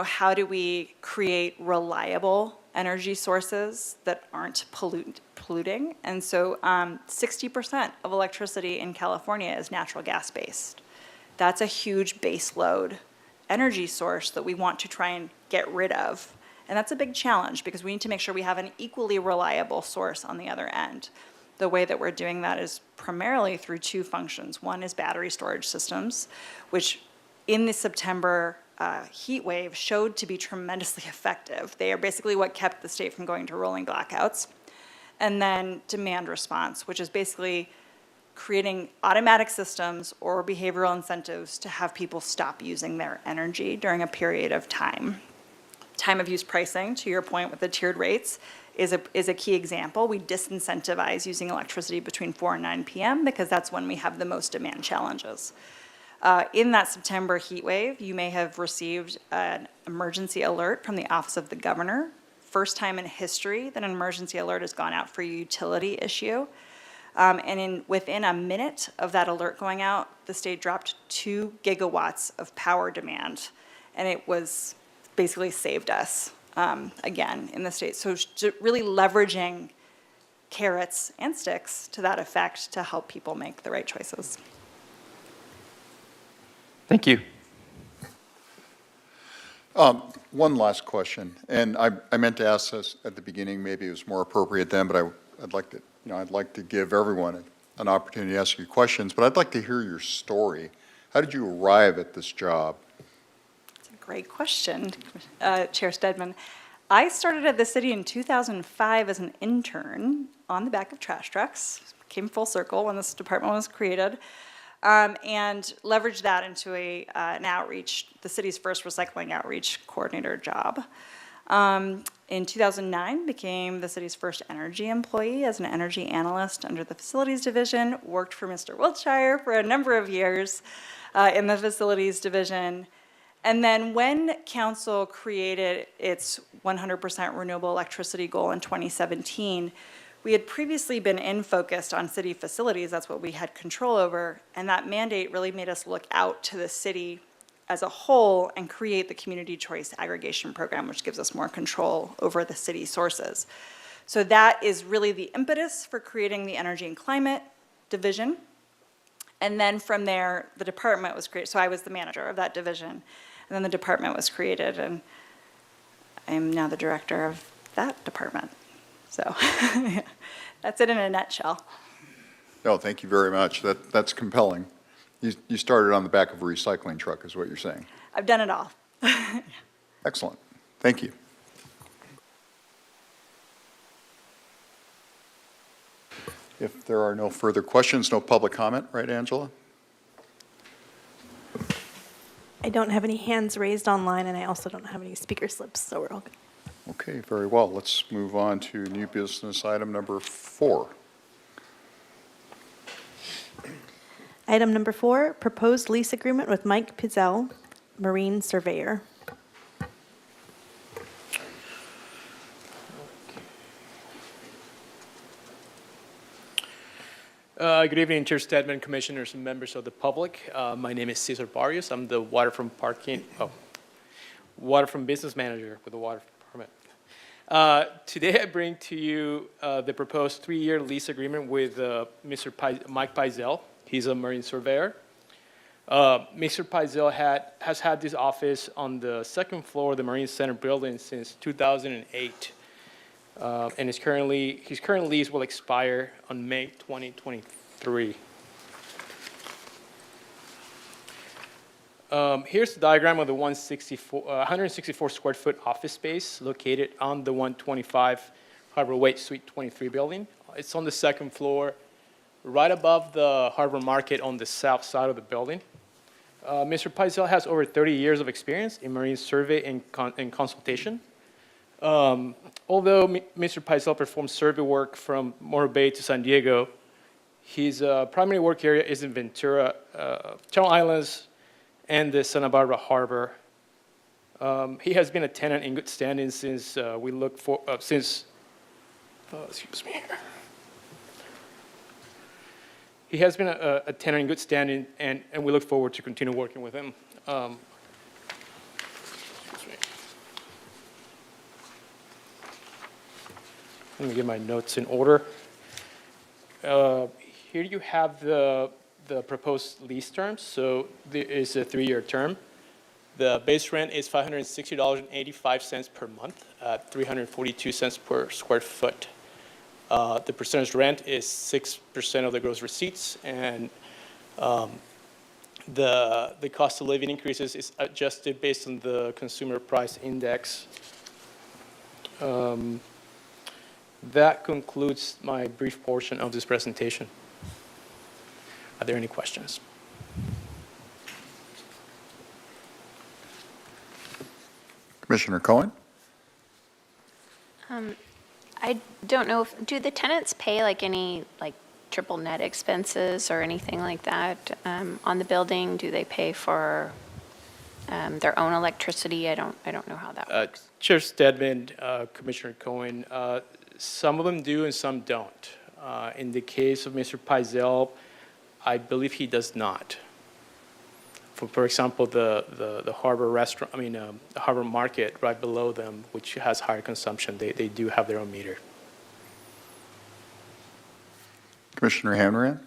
how do we create reliable energy sources that aren't polluting? And so 60% of electricity in California is natural gas based. That's a huge base load energy source that we want to try and get rid of. And that's a big challenge because we need to make sure we have an equally reliable source on the other end. The way that we're doing that is primarily through two functions. One is battery storage systems, which in the September heat wave showed to be tremendously effective. They are basically what kept the state from going to rolling blackouts. And then demand response, which is basically creating automatic systems or behavioral incentives to have people stop using their energy during a period of time. Time of use pricing, to your point with the tiered rates, is a key example. We disincentivize using electricity between 4 and 9 p.m. because that's when we have the most demand challenges. In that September heat wave, you may have received an emergency alert from the Office of the Governor. First time in history that an emergency alert has gone out for a utility issue. And within a minute of that alert going out, the state dropped 2 gigawatts of power demand. And it was basically saved us, again, in the state. So really leveraging carrots and sticks to that effect to help people make the right choices. Thank you. One last question, and I meant to ask this at the beginning, maybe it was more appropriate then, but I'd like to give everyone an opportunity to ask you questions, but I'd like to hear your story. How did you arrive at this job? That's a great question, Chair Stedman. I started at the city in 2005 as an intern on the back of trash trucks. Came full circle when this department was created. And leveraged that into an outreach, the city's first recycling outreach coordinator job. In 2009, became the city's first energy employee as an energy analyst under the facilities division, worked for Mr. Wiltshire for a number of years in the facilities division. And then when council created its 100% renewable electricity goal in 2017, we had previously been focused on city facilities, that's what we had control over, and that mandate really made us look out to the city as a whole and create the community choice aggregation program, which gives us more control over the city sources. So that is really the impetus for creating the energy and climate division. And then from there, the department was created. So I was the manager of that division. And then the department was created, and I am now the director of that department. So that's it in a nutshell. No, thank you very much. That's compelling. You started on the back of a recycling truck, is what you're saying. I've done it all. Excellent. Thank you. If there are no further questions, no public comment, right, Angela? I don't have any hands raised online, and I also don't have any speaker slips, so we're all good. Okay, very well. Let's move on to new business item number 4. Item number 4, proposed lease agreement with Mike Pizzell, Marine Surveyor. Good evening, Chair Stedman, Commissioners, and members of the public. My name is Cesar Barrios. I'm the Waterfront Business Manager with the Water Department. Today I bring to you the proposed 3-year lease agreement with Mr. Mike Pizzell. He's a marine surveyor. Mr. Pizzell has had this office on the 2nd floor of the Marine Center building since 2008. And his current lease will expire on May 2023. Here's the diagram of the 164 square foot office space located on the 125 Harbor Way Suite 23 building. It's on the 2nd floor, right above the Harbor Market on the south side of the building. Mr. Pizzell has over 30 years of experience in marine survey and consultation. Although Mr. Pizzell performs survey work from Morro Bay to San Diego, his primary work area is in Ventura, Channel Islands, and the Santa Barbara Harbor. He has been a tenant in good standing since He has been a tenant in good standing, and we look forward to continue working with him. Let me get my notes in order. Here you have the proposed lease terms. So there is a 3-year term. The base rent is $560.85 per month, 342 cents per square foot. The percentage rent is 6% of the gross receipts, and the cost of living increases is adjusted based on the consumer price index. That concludes my brief portion of this presentation. Are there any questions? Commissioner Cohen? I don't know do the tenants pay like any triple net expenses or anything like that on the building? Do they pay for their own electricity? I don't know how that works. Chair Stedman, Commissioner Cohen, some of them do and some don't. In the case of Mr. Pizzell, I believe he does not. For example, the Harbor restaurant, the Harbor Market right below them, which has higher consumption, they do have their own meter. Commissioner Hanrahan?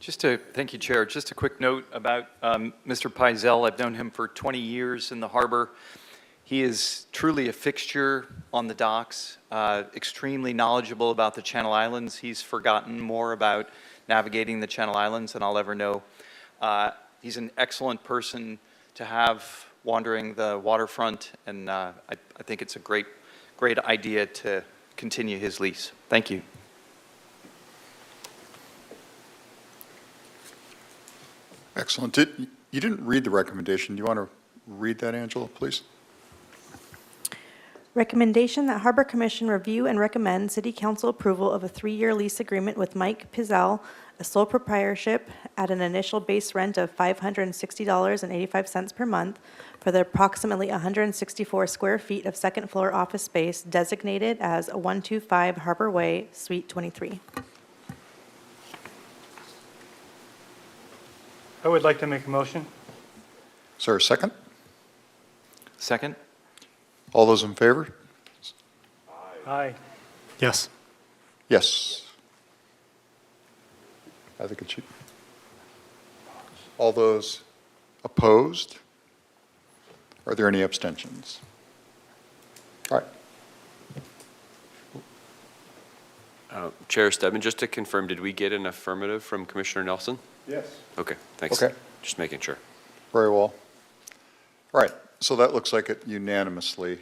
Thank you, Chair. Just a quick note about Mr. Pizzell. I've known him for 20 years in the harbor. He is truly a fixture on the docks, extremely knowledgeable about the Channel Islands. He's forgotten more about navigating the Channel Islands than I'll ever know. He's an excellent person to have wandering the waterfront, and I think it's a great idea to continue his lease. Thank you. Excellent. You didn't read the recommendation. Do you want to read that, Angela, please? Recommendation that Harbor Commission review and recommend City Council approval of a 3-year lease agreement with Mike Pizzell, a sole proprietorship, at an initial base rent of $560.85 per month for the approximately 164 square feet of second-floor office space designated as 125 Harbor Way, Suite 23. I would like to make a motion. Is there a second? Second? All those in favor? Aye. Yes. Yes. I think it should. All those opposed? Are there any abstentions? All right. Chair Stedman, just to confirm, did we get an affirmative from Commissioner Nelson? Yes. Okay, thanks. Okay. Just making sure. Very well. All right, so that looks like it unanimously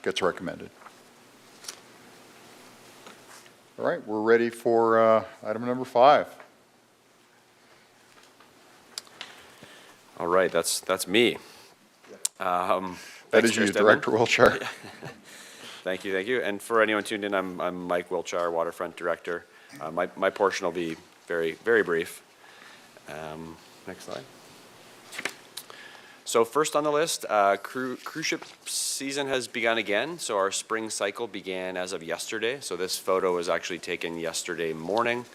gets recommended. All right, we're ready for item number 5. All right, that's me. That Thanks, is Chair you, Stedman. Director Wiltshire. Thank you, thank you. And for anyone tuned in, I'm Mike Wiltshire, Waterfront Director. My portion will be very, very brief. Next slide. So first on the list, cruise ship season has begun again. So our spring cycle began as of yesterday. So this photo was actually taken yesterday morning.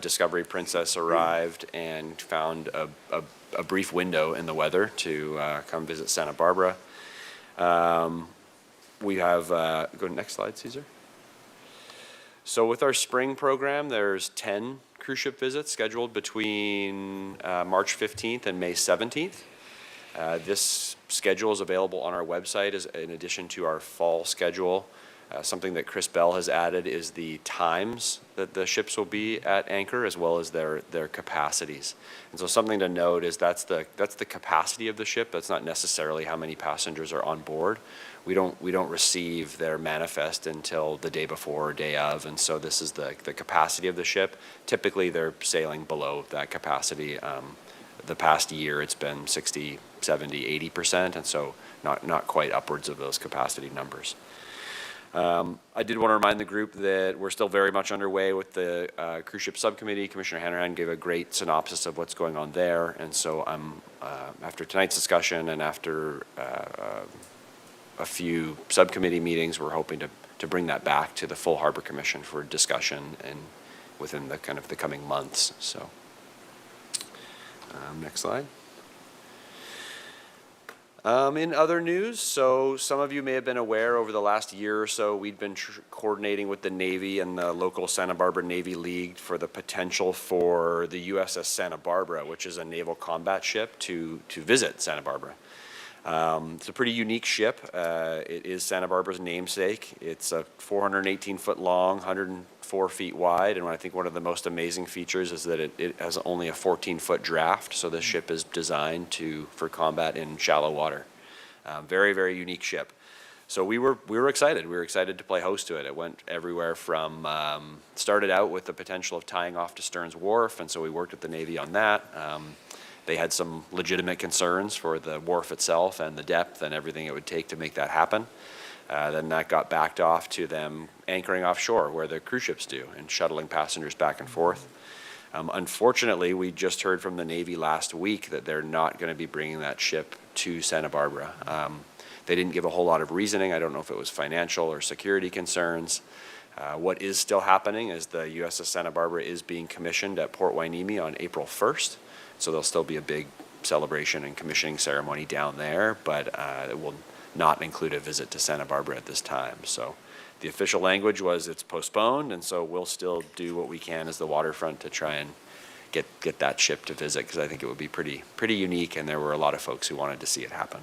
Discovery Princess arrived and found a brief window in the weather to come visit Santa Barbara. We have, go to the next slide, Caesar. So with our spring program, there's 10 cruise ship visits scheduled between March 15th and May 17th. This schedule is available on our website as in addition to our fall schedule. Something that Chris Bell has added is the times that the ships will be at anchor as well as their capacities. And so something to note is that's the capacity of the ship. That's not necessarily how many passengers are on board. We don't receive their manifest until the day before or day of, and so this is the capacity of the ship. Typically, they're sailing below that capacity. The past year, it's been 60, 70, 80%, and so not quite upwards of those capacity numbers. I did want to remind the group that we're still very much underway with the cruise ship subcommittee. Commissioner Hanrahan gave a great synopsis of what's going on there, and so I'm after tonight's discussion and after a few subcommittee meetings, we're hoping to bring that back to the full Harbor Commission for discussion and within the kind of the coming months. So, next slide. In other news, so some of you may have been aware over the last year or so, we'd been coordinating with the Navy and the local Santa Barbara Navy League for the potential for the USS Santa Barbara, which is a naval combat ship, to visit Santa Barbara. It's a pretty unique ship. It is Santa Barbara's namesake. It's a 418-foot long, 104 feet wide, and I think one of the most amazing features is that it has only a 14-foot draft, so this ship is designed for combat in shallow water. Very, very unique ship. So we were excited. We were excited to play host to it. It went everywhere from, started out with the potential of tying off to Stearns Wharf, and so we worked with the Navy on that. They had some legitimate concerns for the wharf itself and the depth and everything it would take to make that happen. Then that got backed off to them anchoring offshore where the cruise ships do and shuttling passengers back and forth. Unfortunately, we just heard from the Navy last week that they're not going to be bringing that ship to Santa Barbara. They didn't give a whole lot of reasoning. I don't know if it was financial or security concerns. What is still happening is the USS Santa Barbara is being commissioned at Port Hueneme on April 1st. So there'll still be a big celebration and commissioning ceremony down there, but it will not include a visit to Santa Barbara at this time. So the official language was it's postponed, and so we'll still do what we can as the waterfront to try and get that ship to visit, because I think it would be pretty unique, and there were a lot of folks who wanted to see it happen.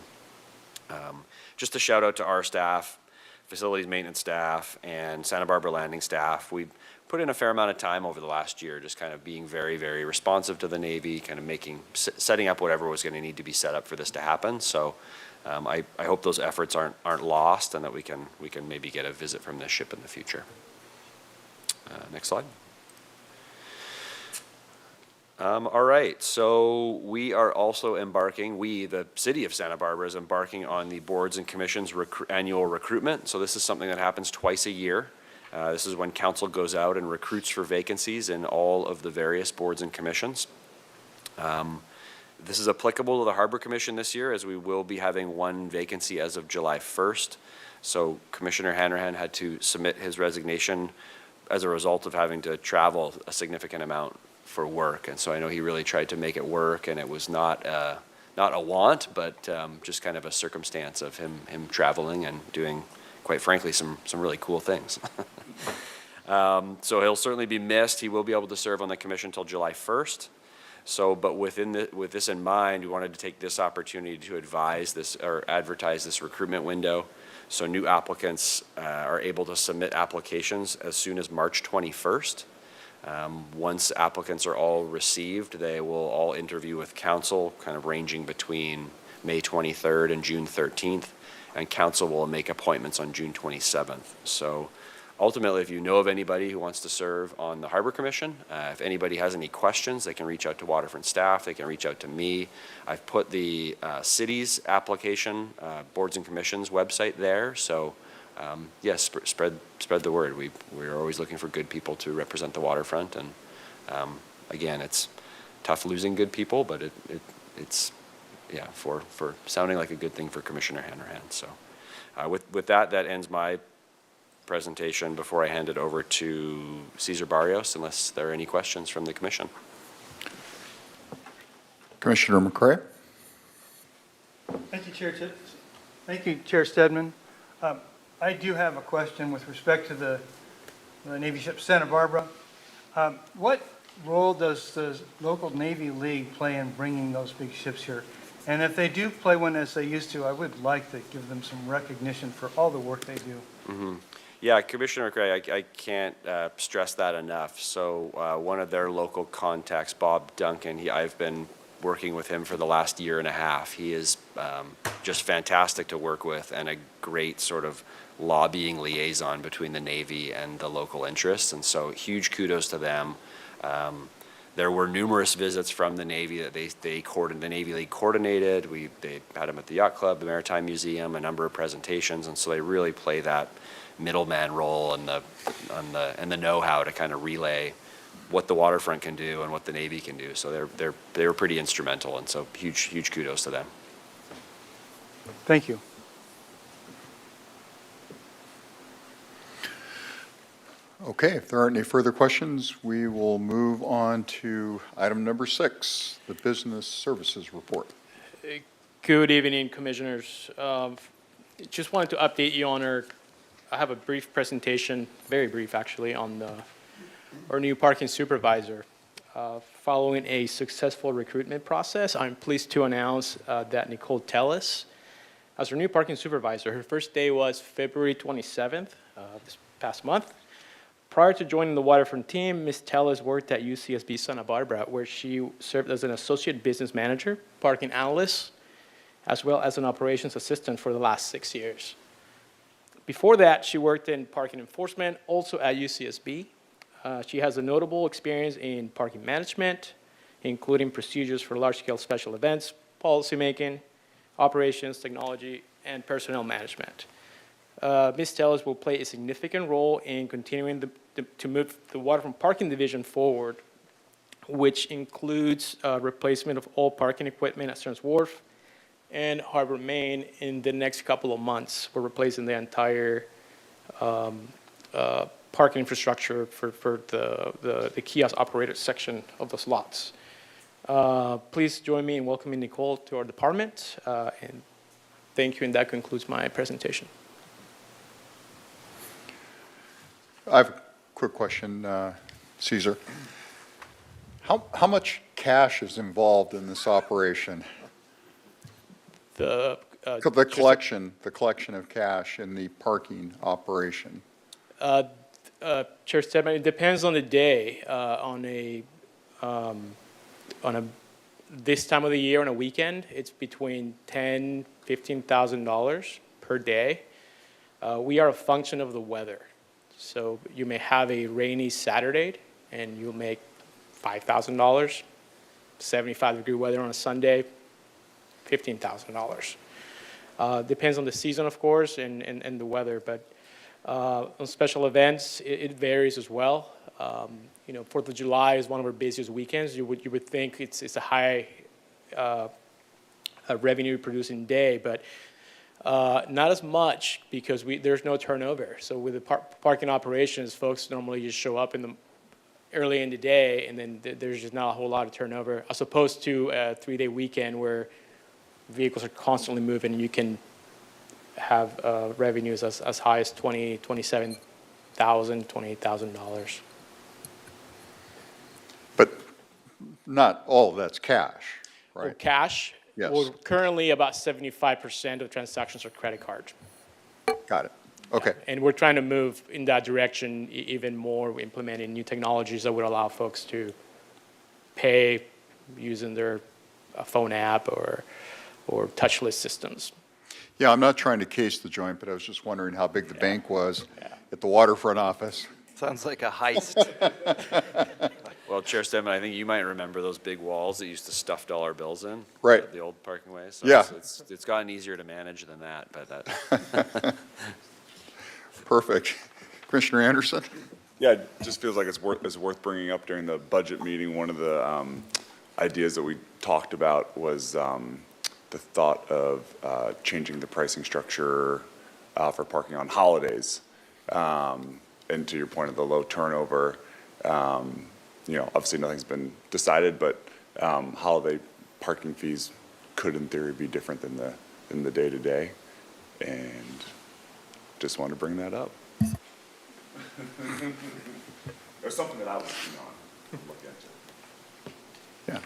Just a shout out to our staff, facilities maintenance staff, and Santa Barbara landing staff. We put in a fair amount of time over the last year, just kind of being very, very responsive to the Navy, kind of setting up whatever was going to need to be set up for this to happen. So I hope those efforts aren't lost, and that we can maybe get a visit from this ship in the future. Next slide. All right, so we are also embarking, the city of Santa Barbara is embarking on the boards and commissions annual recruitment. So this is something that happens twice a year. This is when council goes out and recruits for vacancies in all of the various boards and commissions. This is applicable to the Harbor Commission this year, as we will be having one vacancy as of July 1st. So Commissioner Hanrahan had to submit his resignation as a result of having to travel a significant amount for work. And so I know he really tried to make it work, and it was not a want, but just kind of a circumstance of him traveling and doing, quite frankly, some really cool things. So he'll certainly be missed. He will be able to serve on the commission until July 1st. So, but with this in mind, we wanted to take this opportunity to advise this or advertise this recruitment window. So new applicants are able to submit applications as soon as March 21st. Once applicants are all received, they will all interview with council, kind of ranging between May 23rd and June 13th, and council will make appointments on June 27th. So ultimately, if you know of anybody who wants to serve on the Harbor Commission, if anybody has any questions, they can reach out to Waterfront staff, they can reach out to me. I've put the city's application, boards and commissions website there, so yes, spread the word. We're always looking for good people to represent the waterfront, and again, it's tough losing good people, but it's yeah, for sounding like a good thing for Commissioner Hanrahan. So with that ends my presentation before I hand it over to Cesar Barrios, unless there are any questions from the commission. Commissioner McCray? Thank you, Chair. Thank you, Chair Stedman. I do have a question with respect to the Navy ship Santa Barbara. What role does the local Navy League play in bringing those big ships here? And if they do play one as they used to, I would like to give them some recognition for all the work they do. Mm-hmm. Yeah, Commissioner McCray, I can't stress that enough. So one of their local contacts, Bob Duncan, I've been working with him for the last year and a half. He is just fantastic to work with and a great sort of lobbying liaison between the Navy and the local interests. And so huge kudos to them. There were numerous visits from the Navy that the Navy League coordinated. They had them at the Yacht Club, the Maritime Museum, a number of presentations, and so they really play that middleman role and the know-how to kind of relay what the waterfront can do and what the Navy can do. So they were pretty instrumental, and so huge kudos to them. Thank you. Okay, if there aren't any further questions, we will move on to item number 6, the Business Services Report. Good evening, Commissioners. Just wanted to update you on I have a brief presentation, very brief actually, on our new parking supervisor. Following a successful recruitment process, I'm pleased to announce that Nicole Tellis, as our new parking supervisor, her first day was February 27th, this past month. Prior to joining the Waterfront team, Ms. Tellis worked at UCSB Santa Barbara, where she served as an associate business manager, parking analyst, as well as an operations assistant for the last 6 years. Before that, she worked in parking enforcement, also at UCSB. She has a notable experience in parking management, including procedures for large-scale special events, policymaking, operations, technology, and personnel management. Ms. Tellis will play a significant role in continuing to move the Waterfront Parking Division forward, which includes replacement of all parking equipment at Stearns Wharf and Harbor Main in the next couple of months. We're replacing the entire parking infrastructure for the kiosk operator section of the slots. Please join me in welcoming Nicole to our department, and thank you, and that concludes my presentation. I have a quick question, Cesar. How much cash is involved in this operation? The collection of cash in the parking operation. Chair Stedman, it depends on the day. This time of the year on a weekend, it's between $10,000–$15,000 per day. We are a function of the weather. So you may have a rainy Saturday and you'll make $5,000 75-degree weather on a Sunday, $15,000. Depends on the season, of course, and the weather, but on special events, it varies as well. 4th of July is one of our busiest weekends. You would think it's a high revenue producing day, but not as much because there's no turnover. So with the parking operations, folks normally just show up early in the day, and then there's just not a whole lot of turnover, as opposed to a 3-day weekend where vehicles are constantly moving, and you can have revenues as high as $27,000, $28,000. But not all of that's cash, For right? cash, Yes. well, currently about 75% of transactions are credit card. Got it. Okay. And we're trying to move in that direction even more. We're implementing new technologies that would allow folks to pay using their phone app or touchless systems. Yeah, I'm not trying to case the joint, but I was just wondering how big the bank was at the waterfront office. Sounds like a heist. Well, Chair Stedman, I think you might remember those big walls that used to stuff dollar bills in. Right. The old parking way. So Yeah. it's gotten easier to manage than that, but that. Perfect. Commissioner Anderson? Yeah, it just feels like it's worth bringing up during the budget meeting. One of the ideas that we talked about was the thought of changing the pricing structure for parking on holidays. And to your point of the low turnover, obviously nothing's been decided, but holiday parking fees could in theory be different than the day-to-day. And just wanted to bring that up. There's something that I was keen on to look into. Yeah.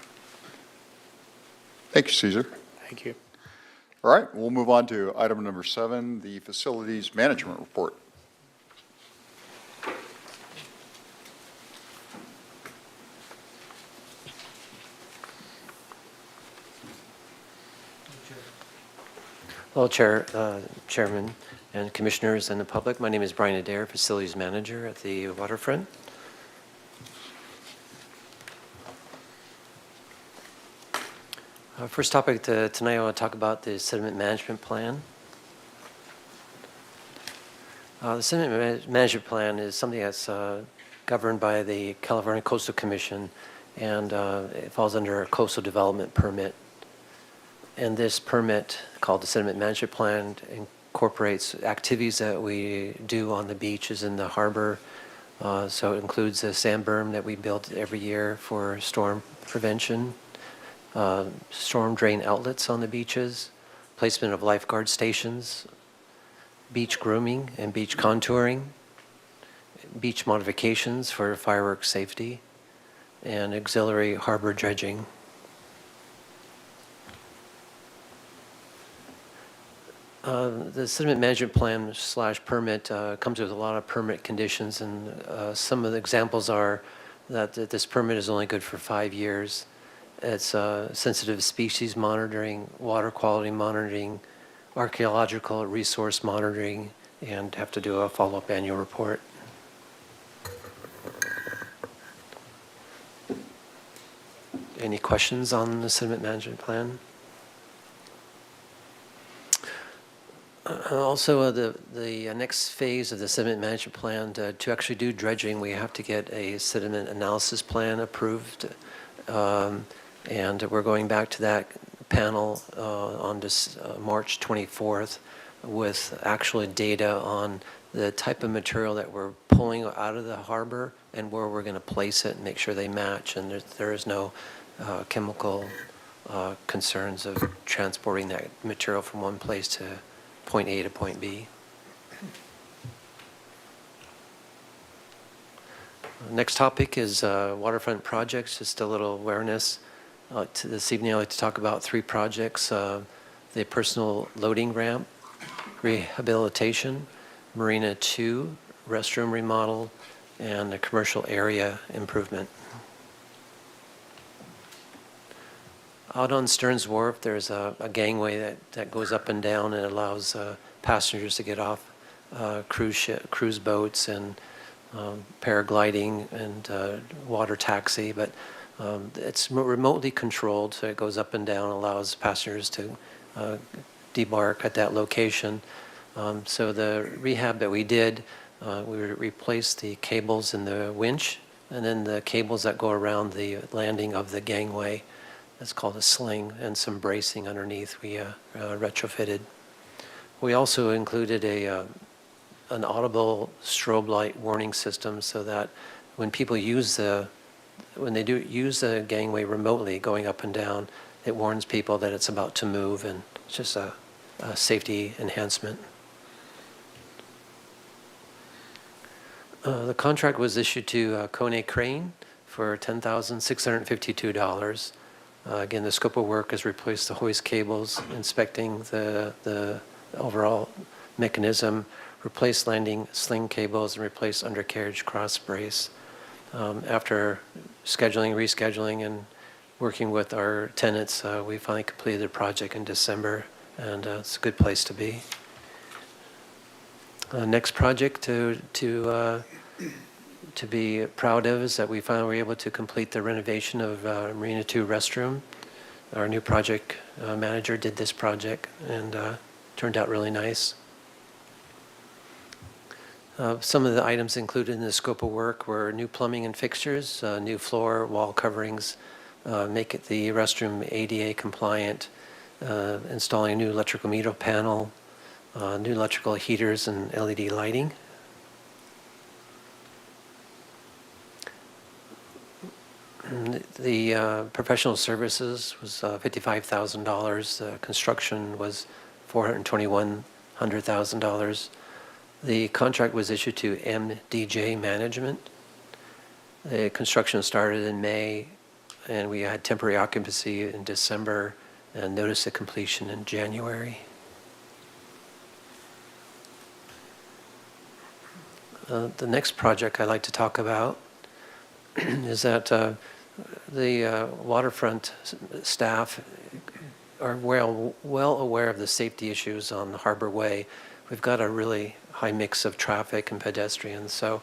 Thank you, Caesar. Thank you. All right, we'll move on to item number 7, the Facilities Management Report. Hello, Chairman and Commissioners and the public. My name is Brian Adair, Facilities Manager at the Waterfront. First topic tonight, I want to talk about the sediment management plan. The sediment management plan is something that's governed by the California Coastal Commission, and it falls under a coastal development permit. And this permit, called the sediment management plan, incorporates activities that we do on the beaches in the harbor. So it includes a sand berm that we build every year for storm prevention, storm drain outlets on the beaches, placement of lifeguard stations, beach grooming and beach contouring, beach modifications for fireworks safety, and auxiliary harbor dredging. The sediment management plan / permit comes with a lot of permit conditions, and some of the examples are that this permit is only good for 5 years. It's sensitive species monitoring, water quality monitoring, archaeological resource monitoring, and have to do a follow-up annual report. Any questions on the sediment management plan? Also, the next phase of the sediment management plan, to actually do dredging, we have to get a sediment analysis plan approved. And we're going back to that panel on this March 24th with actual data on the type of material that we're pulling out of the harbor and where we're going to place it and make sure they match, and there is no chemical concerns of transporting that material from one place to point A to point B. Next topic is waterfront projects, just a little awareness. This evening I'd like to talk about 3 projects, the personal loading ramp, rehabilitation, Marina 2, restroom remodel, and a commercial area improvement. Out on Stearns Wharf, there's a gangway that goes up and down and allows passengers to get off cruise boats and paragliding and water taxi. But It's remotely controlled, so it goes up and down, allows passengers to debark at that location. So the rehab that we did, we replaced the cables in the winch, and then the cables that go around the landing of the gangway. It's called a sling, and some bracing underneath we retrofitted. We also included an audible strobe light warning system so that when people use the gangway remotely going up and down, it warns people that it's about to move, and it's just a safety enhancement. The contract was issued to Kone Crane for $10,652. Again, the scope of work is replace the hoist cables, inspecting the overall mechanism, replace landing sling cables, and replace undercarriage cross brace. After scheduling, rescheduling, and working with our tenants, we finally completed the project in December, and it's a good place to be. Next project to be proud of is that we finally were able to complete the renovation of Marina 2 restroom. Our new project manager did this project, and turned out really nice. Some of the items included in the scope of work were new plumbing and fixtures, new floor, wall coverings, make it the restroom ADA compliant, installing a new electrical meter panel, new electrical heaters and LED lighting. The professional services was $55,000. The construction was $421,000. The contract was issued to MDJ Management. The construction started in May, and we had temporary occupancy in December and notice of completion in January. The next project I'd like to talk about is that the waterfront staff are well aware of the safety issues on Harbor Way. We've got a really high mix of traffic and pedestrians, so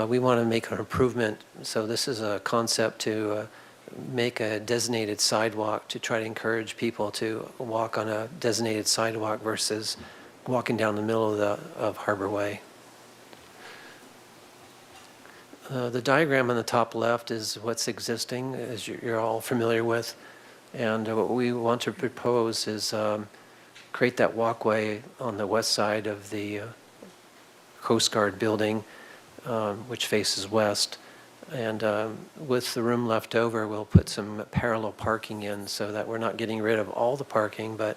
we want to make an improvement. So this is a concept to make a designated sidewalk to try to encourage people to walk on a designated sidewalk versus walking down the middle of Harbor Way. The diagram on the top left is what's existing, as you're all familiar with. And what we want to propose is create that walkway on the west side of the Coast Guard building, which faces west. And with the room left over, we'll put some parallel parking in so that we're not getting rid of all the parking, but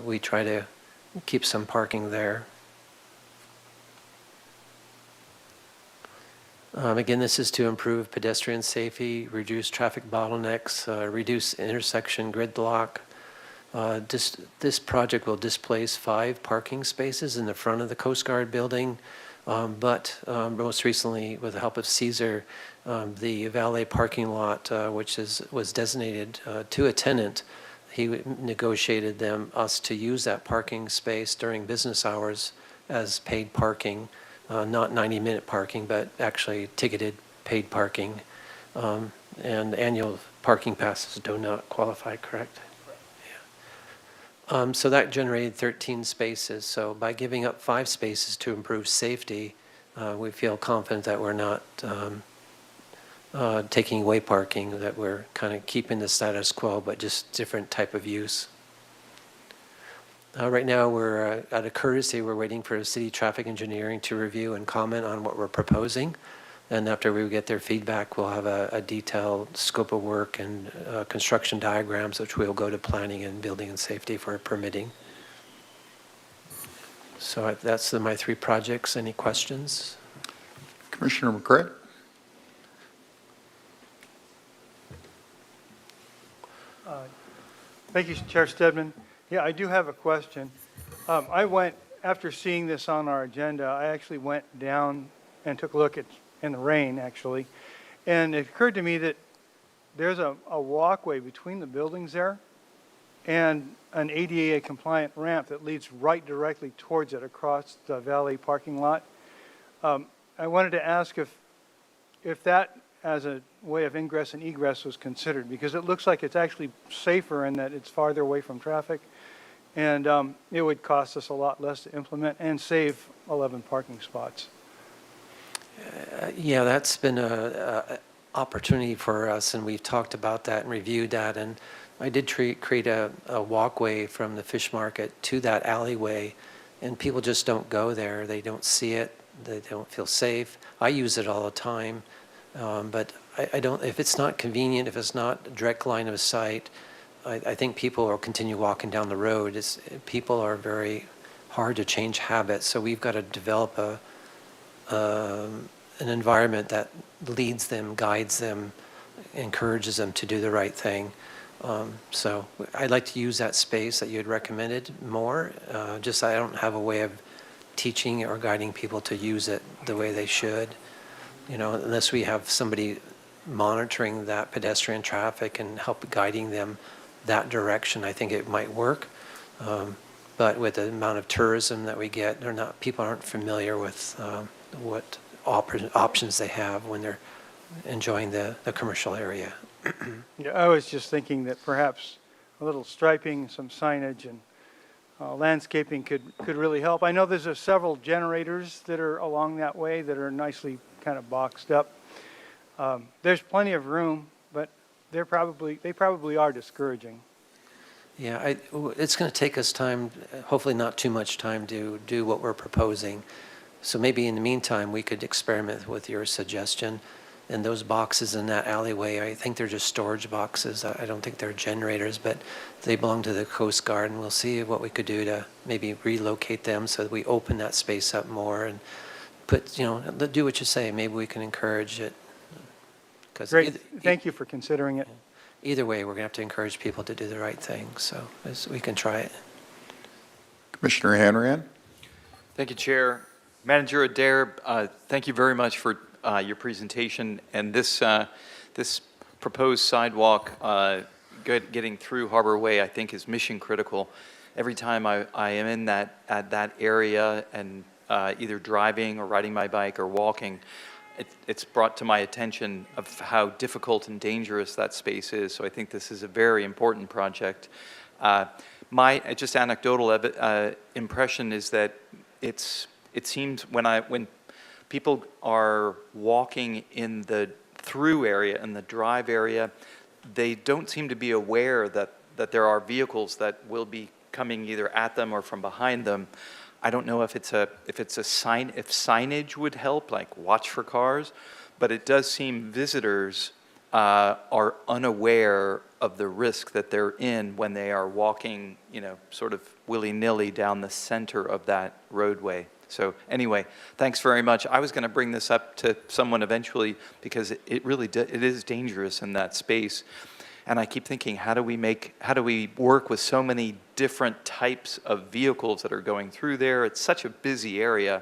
we try to keep some parking there. Again, this is to improve pedestrian safety, reduce traffic bottlenecks, reduce intersection gridlock. This project will displace 5 parking spaces in the front of the Coast Guard building, but most recently, with the help of Caesar, the valet parking lot, which was designated to a tenant, he negotiated us to use that parking space during business hours as paid parking. Not 90-minute parking, but actually ticketed paid parking. And annual parking passes do not qualify, correct? Yeah. So that generated 13 spaces. So by giving up 5 spaces to improve safety, we feel confident that we're not taking away parking, that we're kind of keeping the status quo, but just different type of use. Right now, we're at a courtesy. We're waiting for city traffic engineering to review and comment on what we're proposing. And after we get their feedback, we'll have a detailed scope of work and construction diagrams, which we'll go to planning and building and safety for permitting. So that's my 3 projects. Any questions? Commissioner McCray? Thank you, Chair Stedman. Yeah, I do have a question. After seeing this on our agenda, I actually went down and took a look in the rain, actually. And it occurred to me that there's a walkway between the buildings there and an ADA compliant ramp that leads right directly towards it across the valet parking lot. I wanted to ask if that, as a way of ingress and egress was considered, because it looks like it's actually safer in that it's farther away from traffic, and it would cost us a lot less to implement and save 11 parking spots. Yeah, that's been a opportunity for us, and we've talked about that and reviewed that. And I did create a walkway from the fish market to that alleyway, and people just don't go there. They don't see it. They don't feel safe. I use it all the time, but I don't. If it's not convenient, if it's not a direct line of sight, I think people will continue walking down the road. People are very hard to change habits, so we've got to develop an environment that leads them, guides them, encourages them to do the right thing. So I'd like to use that space that you had recommended more. Just I don't have a way of teaching or guiding people to use it the way they should. You know, unless we have somebody monitoring that pedestrian traffic and help guiding them that direction, I think it might work. But with the amount of tourism that we get, people aren't familiar with what options they have when they're enjoying the commercial area. Yeah, I was just thinking that perhaps a little striping, some signage, and landscaping could really help. I know there's several generators that are along that way that are nicely kind of boxed up. There's plenty of room, but they probably are discouraging. Yeah, it's going to take us time, hopefully not too much time, to do what we're proposing. So maybe in the meantime, we could experiment with your suggestion. And those boxes in that alleyway, I think they're just storage boxes. I don't think they're generators, but they belong to the Coast Guard, and we'll see what we could do to maybe relocate them so that we open that space up more and do what you say. Maybe we can encourage it. Great. Thank you for considering it. Either way, we're going to have to encourage people to do the right thing, so we can try it. Commissioner Hanrahan? Thank you, Chair. Manager Adair, thank you very much for your presentation. And this proposed sidewalk getting through Harbor Way, I think, is mission critical. Every time I am in that area and either driving or riding my bike or walking, it's brought to my attention of how difficult and dangerous that space is. So I think this is a very important project. My just anecdotal impression is that it seems when people are walking in the through area, in the drive area, they don't seem to be aware that there are vehicles that will be coming either at them or from behind them. I don't know if signage would help, like watch for cars, but it does seem visitors are unaware of the risk that they're in when they are walking, sort of willy-nilly down the center of that roadway. So anyway, thanks very much. I was going to bring this up to someone eventually because it is dangerous in that space. And I keep thinking, how do we work with so many different types of vehicles that are going through there? It's such a busy area.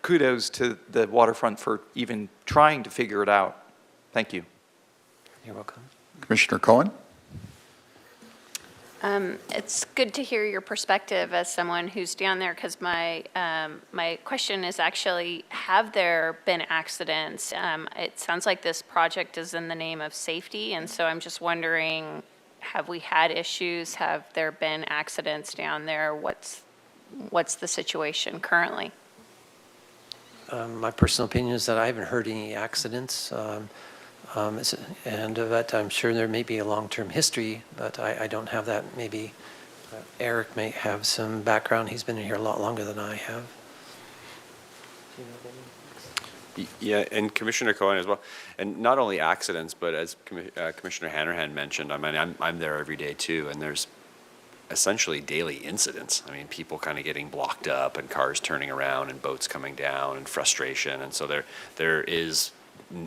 Kudos to the waterfront for even trying to figure it out. Thank you. You're welcome. Commissioner Cohen? It's good to hear your perspective as someone who's down there, because my question is actually, have there been accidents? It sounds like this project is in the name of safety, and so I'm just wondering, have we had issues? Have there been accidents down there? What's the situation currently? My personal opinion is that I haven't heard any accidents. And that I'm sure there may be a long-term history, but I don't have that. Maybe Eric may have some background. He's been here a lot longer than I have. Yeah, and Commissioner Cohen as well. And not only accidents, but as Commissioner Hanrahan mentioned, I mean, I'm there every day too, and there's essentially daily incidents. I mean, people kind of getting blocked up and cars turning around and boats coming down and frustration. And so there is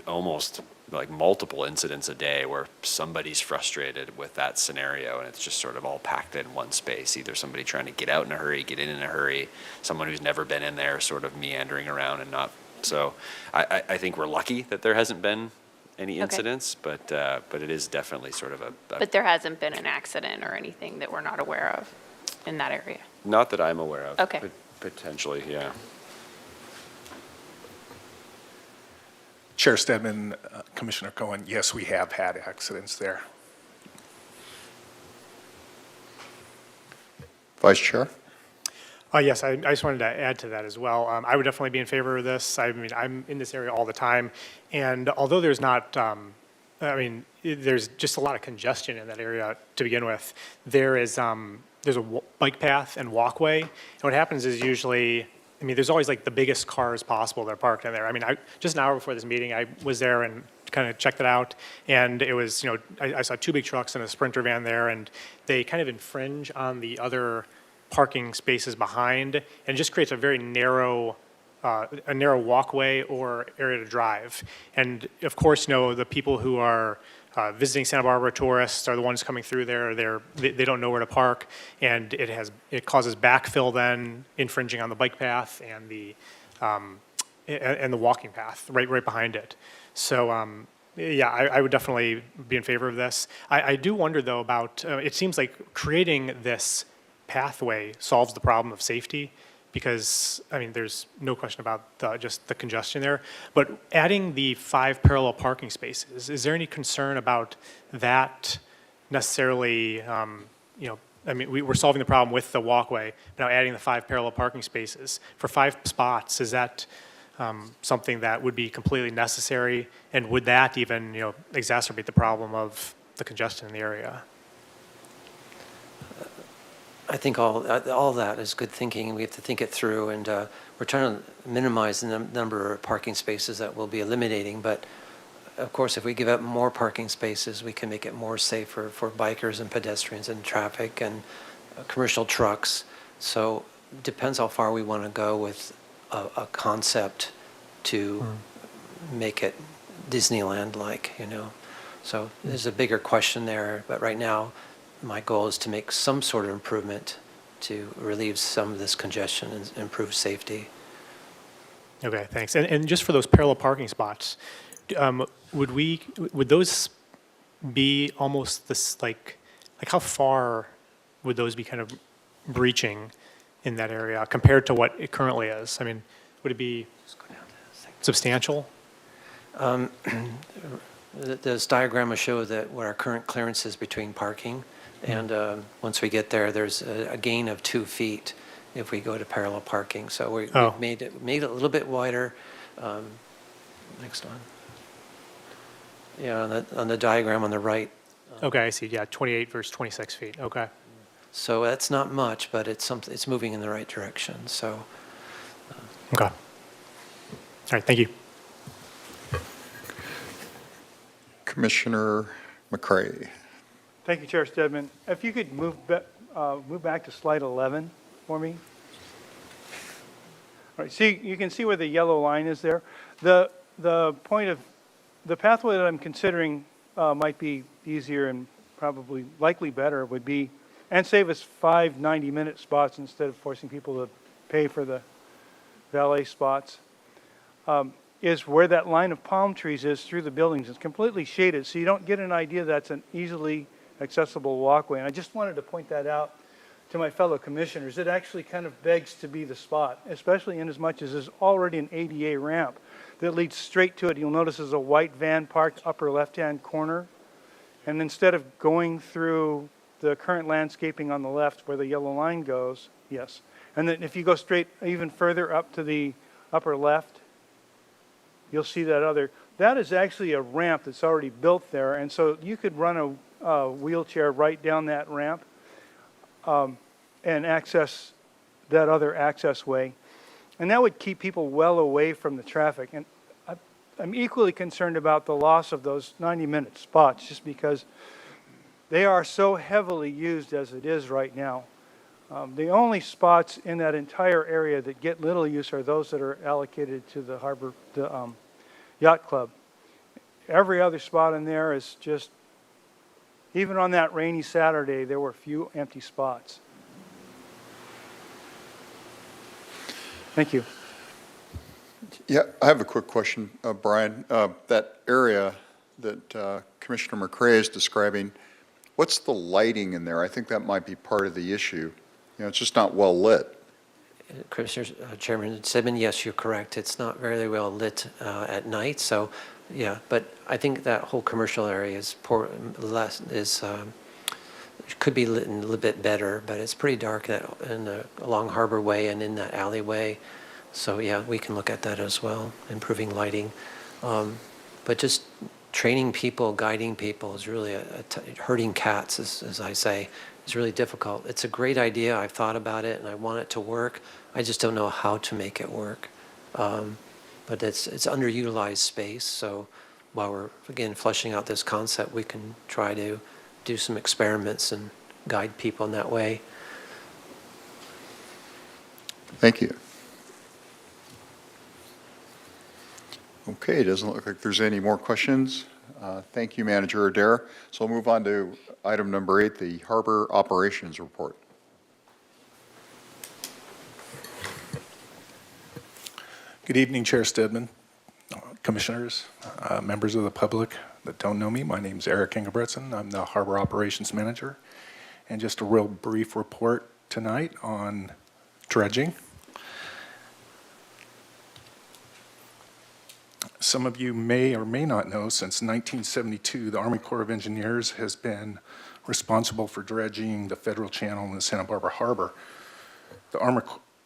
almost like multiple incidents a day where somebody's frustrated with that scenario, and it's just sort of all packed in one space. Either somebody trying to get out in a hurry, get in a hurry, someone who's never been in there sort of meandering around and not. So I think we're lucky that there hasn't been any incidents, but it is definitely sort of a. But there hasn't been an accident or anything that we're not aware of in that area? Not that I'm aware of. Okay. Potentially, yeah. Chair Stedman, Commissioner Cohen, yes, we have had accidents there. Vice Chair? Yes, I just wanted to add to that as well. I would definitely be in favor of this. I mean, I'm in this area all the time, and although there's not, there's just a lot of congestion in that area to begin with. There's a bike path and walkway, and what happens is usually, there's always like the biggest cars possible that are parked in there. Just an hour before this meeting, I was there and kind of checked it out, and it was, I saw 2 big trucks and a Sprinter van there, and they kind of infringe on the other parking spaces behind, and it just creates a very narrow walkway or area to drive. And of course, the people who are visiting Santa Barbara, tourists, are the ones coming through there. They don't know where to park, and it causes backfill then, infringing on the bike path and the walking path right behind it. So I would definitely be in favor of this. I do wonder though about it seems like creating this pathway solves the problem of safety, because, there's no question about just the congestion there. But adding the 5 parallel parking spaces, is there any concern about that necessarily, we're solving the problem with the walkway, but now adding the 5 parallel parking spaces for 5 spots, is that something that would be completely necessary? And would that even, exacerbate the problem of the congestion in the area? I think all of that is good thinking. We have to think it through, and we're trying to minimize the number of parking spaces that we'll be eliminating. But of course, if we give up more parking spaces, we can make it more safer for bikers and pedestrians and traffic and commercial trucks. So it depends how far we want to go with a concept to make it Disneyland-like, So there's a bigger question there, but right now, my goal is to make some sort of improvement to relieve some of this congestion and improve safety. Okay, thanks. And just for those parallel parking spots, would those be almost this, like how far would those be kind of breaching in that area compared to what it currently is? Would it be substantial? This diagram will show that what our current clearance is between parking. And once we get there, there's a gain of 2 feet if we go to parallel parking. So we've made it a little bit wider. Next one. Yeah, on the diagram on the right. Okay, I see. Yeah, 28 versus 26 feet. Okay. So that's not much, but it's moving in the right direction. So. Okay. All right. Thank you. Commissioner McCray. Thank you, Chair Stedman. If you could move back to slide 11 for me. All right, see, you can see where the yellow line is there. The point of the pathway that I'm considering might be easier and probably likely better would be, and save us 5 90-minute spots instead of forcing people to pay for the valet spots, is where that line of palm trees is through the buildings. It's completely shaded, so you don't get an idea that's an easily accessible walkway. And I just wanted to point that out to my fellow commissioners. It actually kind of begs to be the spot, especially in as much as there's already an ADA ramp that leads straight to it. You'll notice there's a white van parked upper left-hand corner. And instead of going through the current landscaping on the left where the yellow line goes, yes. And then if you go straight even further up to the upper left, you'll see that is actually a ramp that's already built there. And so you could run a wheelchair right down that ramp and access that other access way. And that would keep people well away from the traffic. And I'm equally concerned about the loss of those 90-minute spots, just because they are so heavily used as it is right now. The only spots in that entire area that get little use are those that are allocated to the yacht club. Every other spot in there is just, even on that rainy Saturday, there were few empty spots. Thank you. Yeah, I have a quick question, Brian. That area that Commissioner McCray is describing, what's the lighting in there? I think that might be part of the issue. It's just not well lit. Commissioner Chairman Stedman, yes, you're correct. It's not very well lit at night, so yeah. But I think that whole commercial area is could be lit a little bit better, but it's pretty dark along Harbor Way and in that alleyway. So yeah, we can look at that as well, improving lighting. But just training people, guiding people is really herding cats, as I say, is really difficult. It's a great idea. I've thought about it and I want it to work. I just don't know how to make it work. But it's underutilized space. So while we're, again, fleshing out this concept, we can try to do some experiments and guide people in that way. Thank you. Okay, it doesn't look like there's any more questions. Thank you, Manager Adair. So we'll move on to item number 8, the Harbor Operations Report. Good evening, Chair Stedman, Commissioners, members of the public that don't know me. My name is Eric Ingebretson. I'm the Harbor Operations Manager. And just a real brief report tonight on dredging. Some of you may or may not know, since 1972, the Army Corps of Engineers has been responsible for dredging the Federal Channel and the Santa Barbara Harbor. The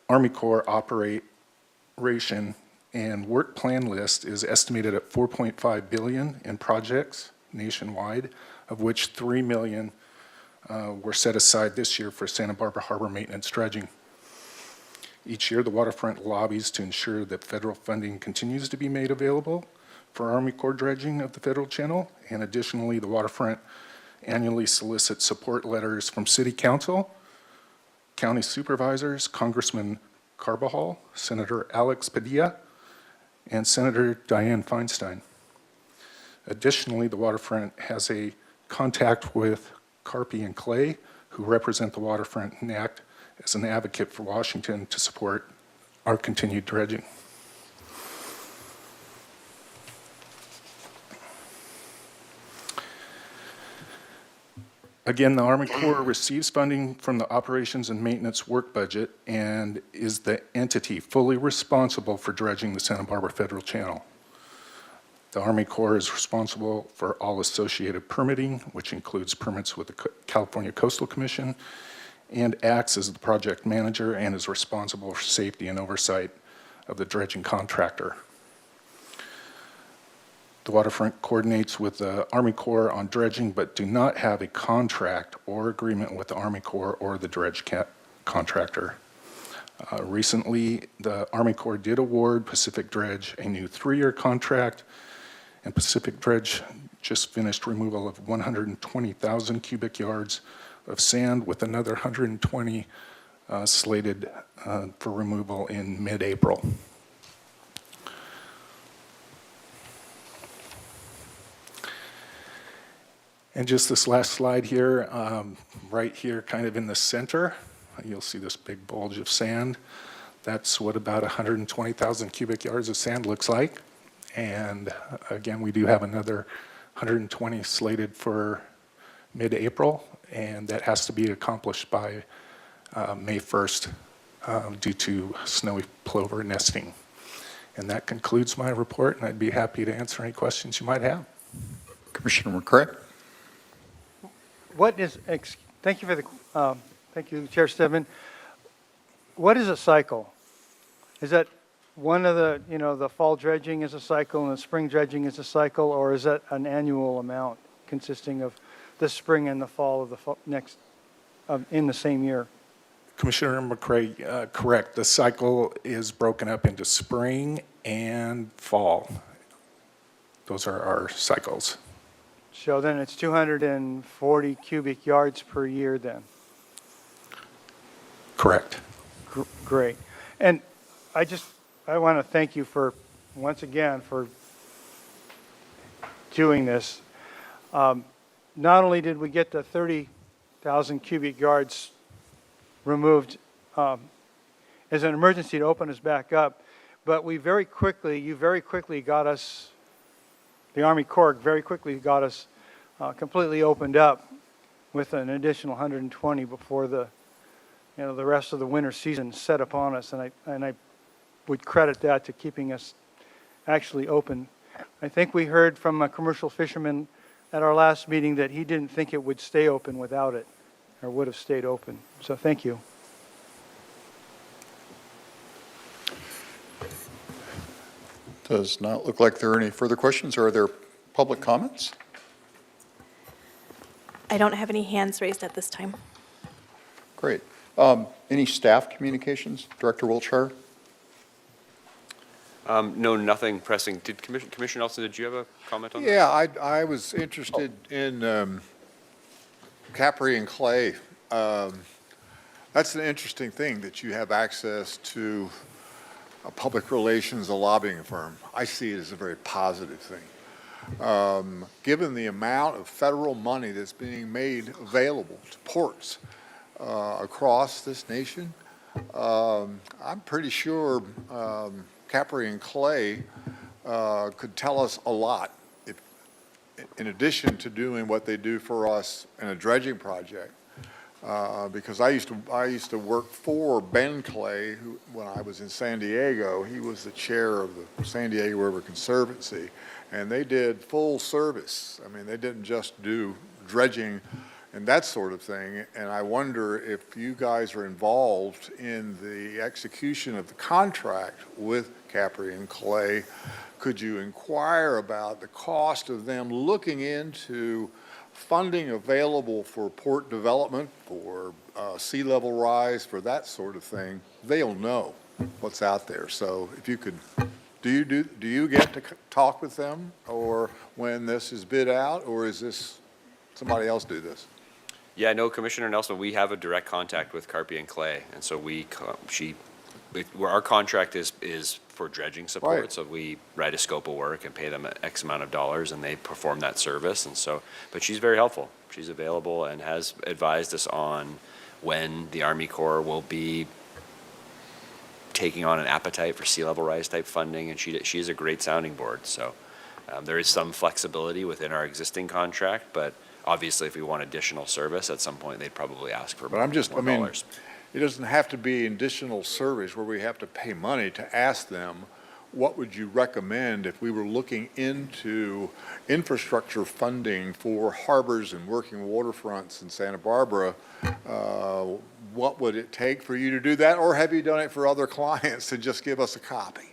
Army Corps operation and work plan list is estimated at $4.5 billion in projects nationwide, of which $3 million were set aside this year for Santa Barbara Harbor maintenance dredging. Each year, the waterfront lobbies to ensure that federal funding continues to be made available for Army Corps dredging of the Federal Channel, and additionally, the waterfront annually solicits support letters from City Council, county supervisors, Congressman Carbajal, Senator Alex Padilla, and Senator Dianne Feinstein. Additionally, the waterfront has a contact with Carpy and Clay, who represent the waterfront and act as an advocate for Washington to support our continued dredging. Again, the Army Corps receives funding from the operations and maintenance work budget and is the entity fully responsible for dredging the Santa Barbara Federal Channel. The Army Corps is responsible for all associated permitting, which includes permits with the California Coastal Commission, and acts as the project manager and is responsible for safety and oversight of the dredging contractor. The waterfront coordinates with the Army Corps on dredging, but do not have a contract or agreement with the Army Corps or the dredge contractor. Recently, the Army Corps did award Pacific Dredge a new 3-year contract, and Pacific Dredge just finished removal of 120,000 cubic yards of sand, with another 120 slated for removal in mid-April. And just this last slide here, right here, kind of in the center, you'll see this big bulge of sand. That's what about 120,000 cubic yards of sand looks like. And again, we do have another 120 slated for mid-April, and that has to be accomplished by May 1st due to snowy plover nesting. And that concludes my report, and I'd be happy to answer any questions you might have. Commissioner McCray? Thank you for the, thank you, Chair Stedman. What is a cycle? Is that one of the, the fall dredging is a cycle and the spring dredging is a cycle, or is that an annual amount consisting of the spring and the fall of the in the same year? Commissioner McCray, correct. The cycle is broken up into spring and fall. Those are our cycles. So then it's 240 cubic yards per year then? Correct. Great. And I want to thank you for, once again, for doing this. Not only did we get the 30,000 cubic yards removed as an emergency to open us back up, but you very quickly got us, the Army Corps very quickly got us completely opened up with an additional 120 before the the rest of the winter season set upon us, and I would credit that to keeping us actually open. I think we heard from a commercial fisherman at our last meeting that he didn't think it would stay open without it, or would have stayed open. So thank you. Does not look like there are any further questions, or are there public comments? I don't have any hands raised at this time. Great. Any staff communications? Director Wiltshire? No, nothing pressing. Did Commissioner Nelson, did you have a comment on that? Yeah, I was interested in Capri and Clay. That's an interesting thing, that you have access to a public relations, a lobbying firm. I see it as a very positive thing. Given the amount of federal money that's being made available to ports across this nation, I'm pretty sure Capri and Clay could tell us a lot, in addition to doing what they do for us in a dredging project. Because I used to work for Ben Clay, who, when I was in San Diego, he was the chair of the San Diego River Conservancy, and they did full service. I mean, they didn't just do dredging and that sort of thing. And I wonder if you guys are involved in the execution of the contract with Capri and Clay. Could you inquire about the cost of them looking into funding available for port development, for sea level rise, for that sort of thing? They'll know what's out there. So if you could, do you get to talk with them, or when this is bid out, or is this somebody else do this? Yeah, no, Commissioner Nelson, we have a direct contact with Carpy and Clay, and so where our contract is for dredging support, Right. so we write a scope of work and pay them X amount of dollars, and they perform that service, and so, but she's very helpful. She's available and has advised us on when the Army Corps will be taking on an appetite for sea level rise type funding, and she is a great sounding board, so there is some flexibility within our existing contract, but obviously, if we want additional service, at some point, they'd probably ask for But I'm just, more I mean, dollars. it doesn't have to be additional service where we have to pay money to ask them, what would you recommend if we were looking into infrastructure funding for harbors and working waterfronts in Santa Barbara? What would it take for you to do that? Or have you done it for other clients to just give us a copy?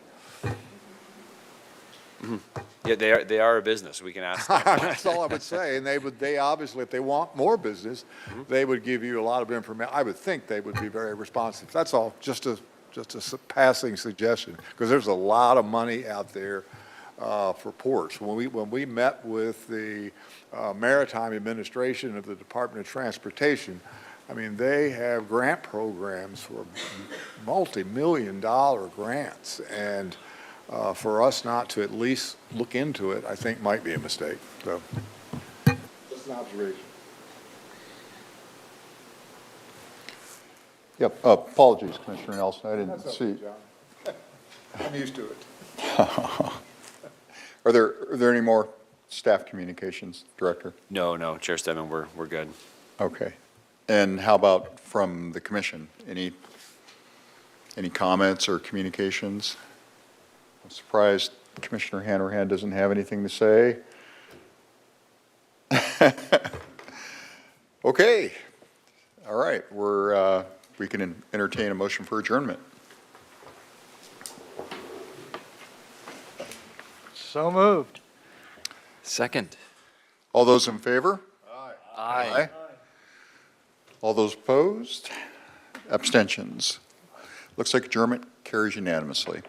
Yeah, they are a business. We can ask them. That's all I would say. And they obviously, if they want more business, they would give you a lot of information. I would think they would be very responsive. That's all, just a passing suggestion, because there's a lot of money out there for ports. When we met with the Maritime Administration of the Department of Transportation, I mean, they have grant programs for multi-million-dollar grants, and for us not to at least look into it, I think might be a mistake. So, just an observation. Yep, apologies, Commissioner Nelson, I didn't That's see. okay, John. I'm used to it. Are there any more staff communications, Director? No, Chair Stedman, we're good. Okay. And how about from the commission? Any comments or communications? I'm surprised Commissioner Hanrahan doesn't have anything to say. Okay. All right, we can entertain a motion for adjournment. So moved. Second. All those in favor? Aye. All those opposed? Abstentions? Looks like adjournment carries unanimously.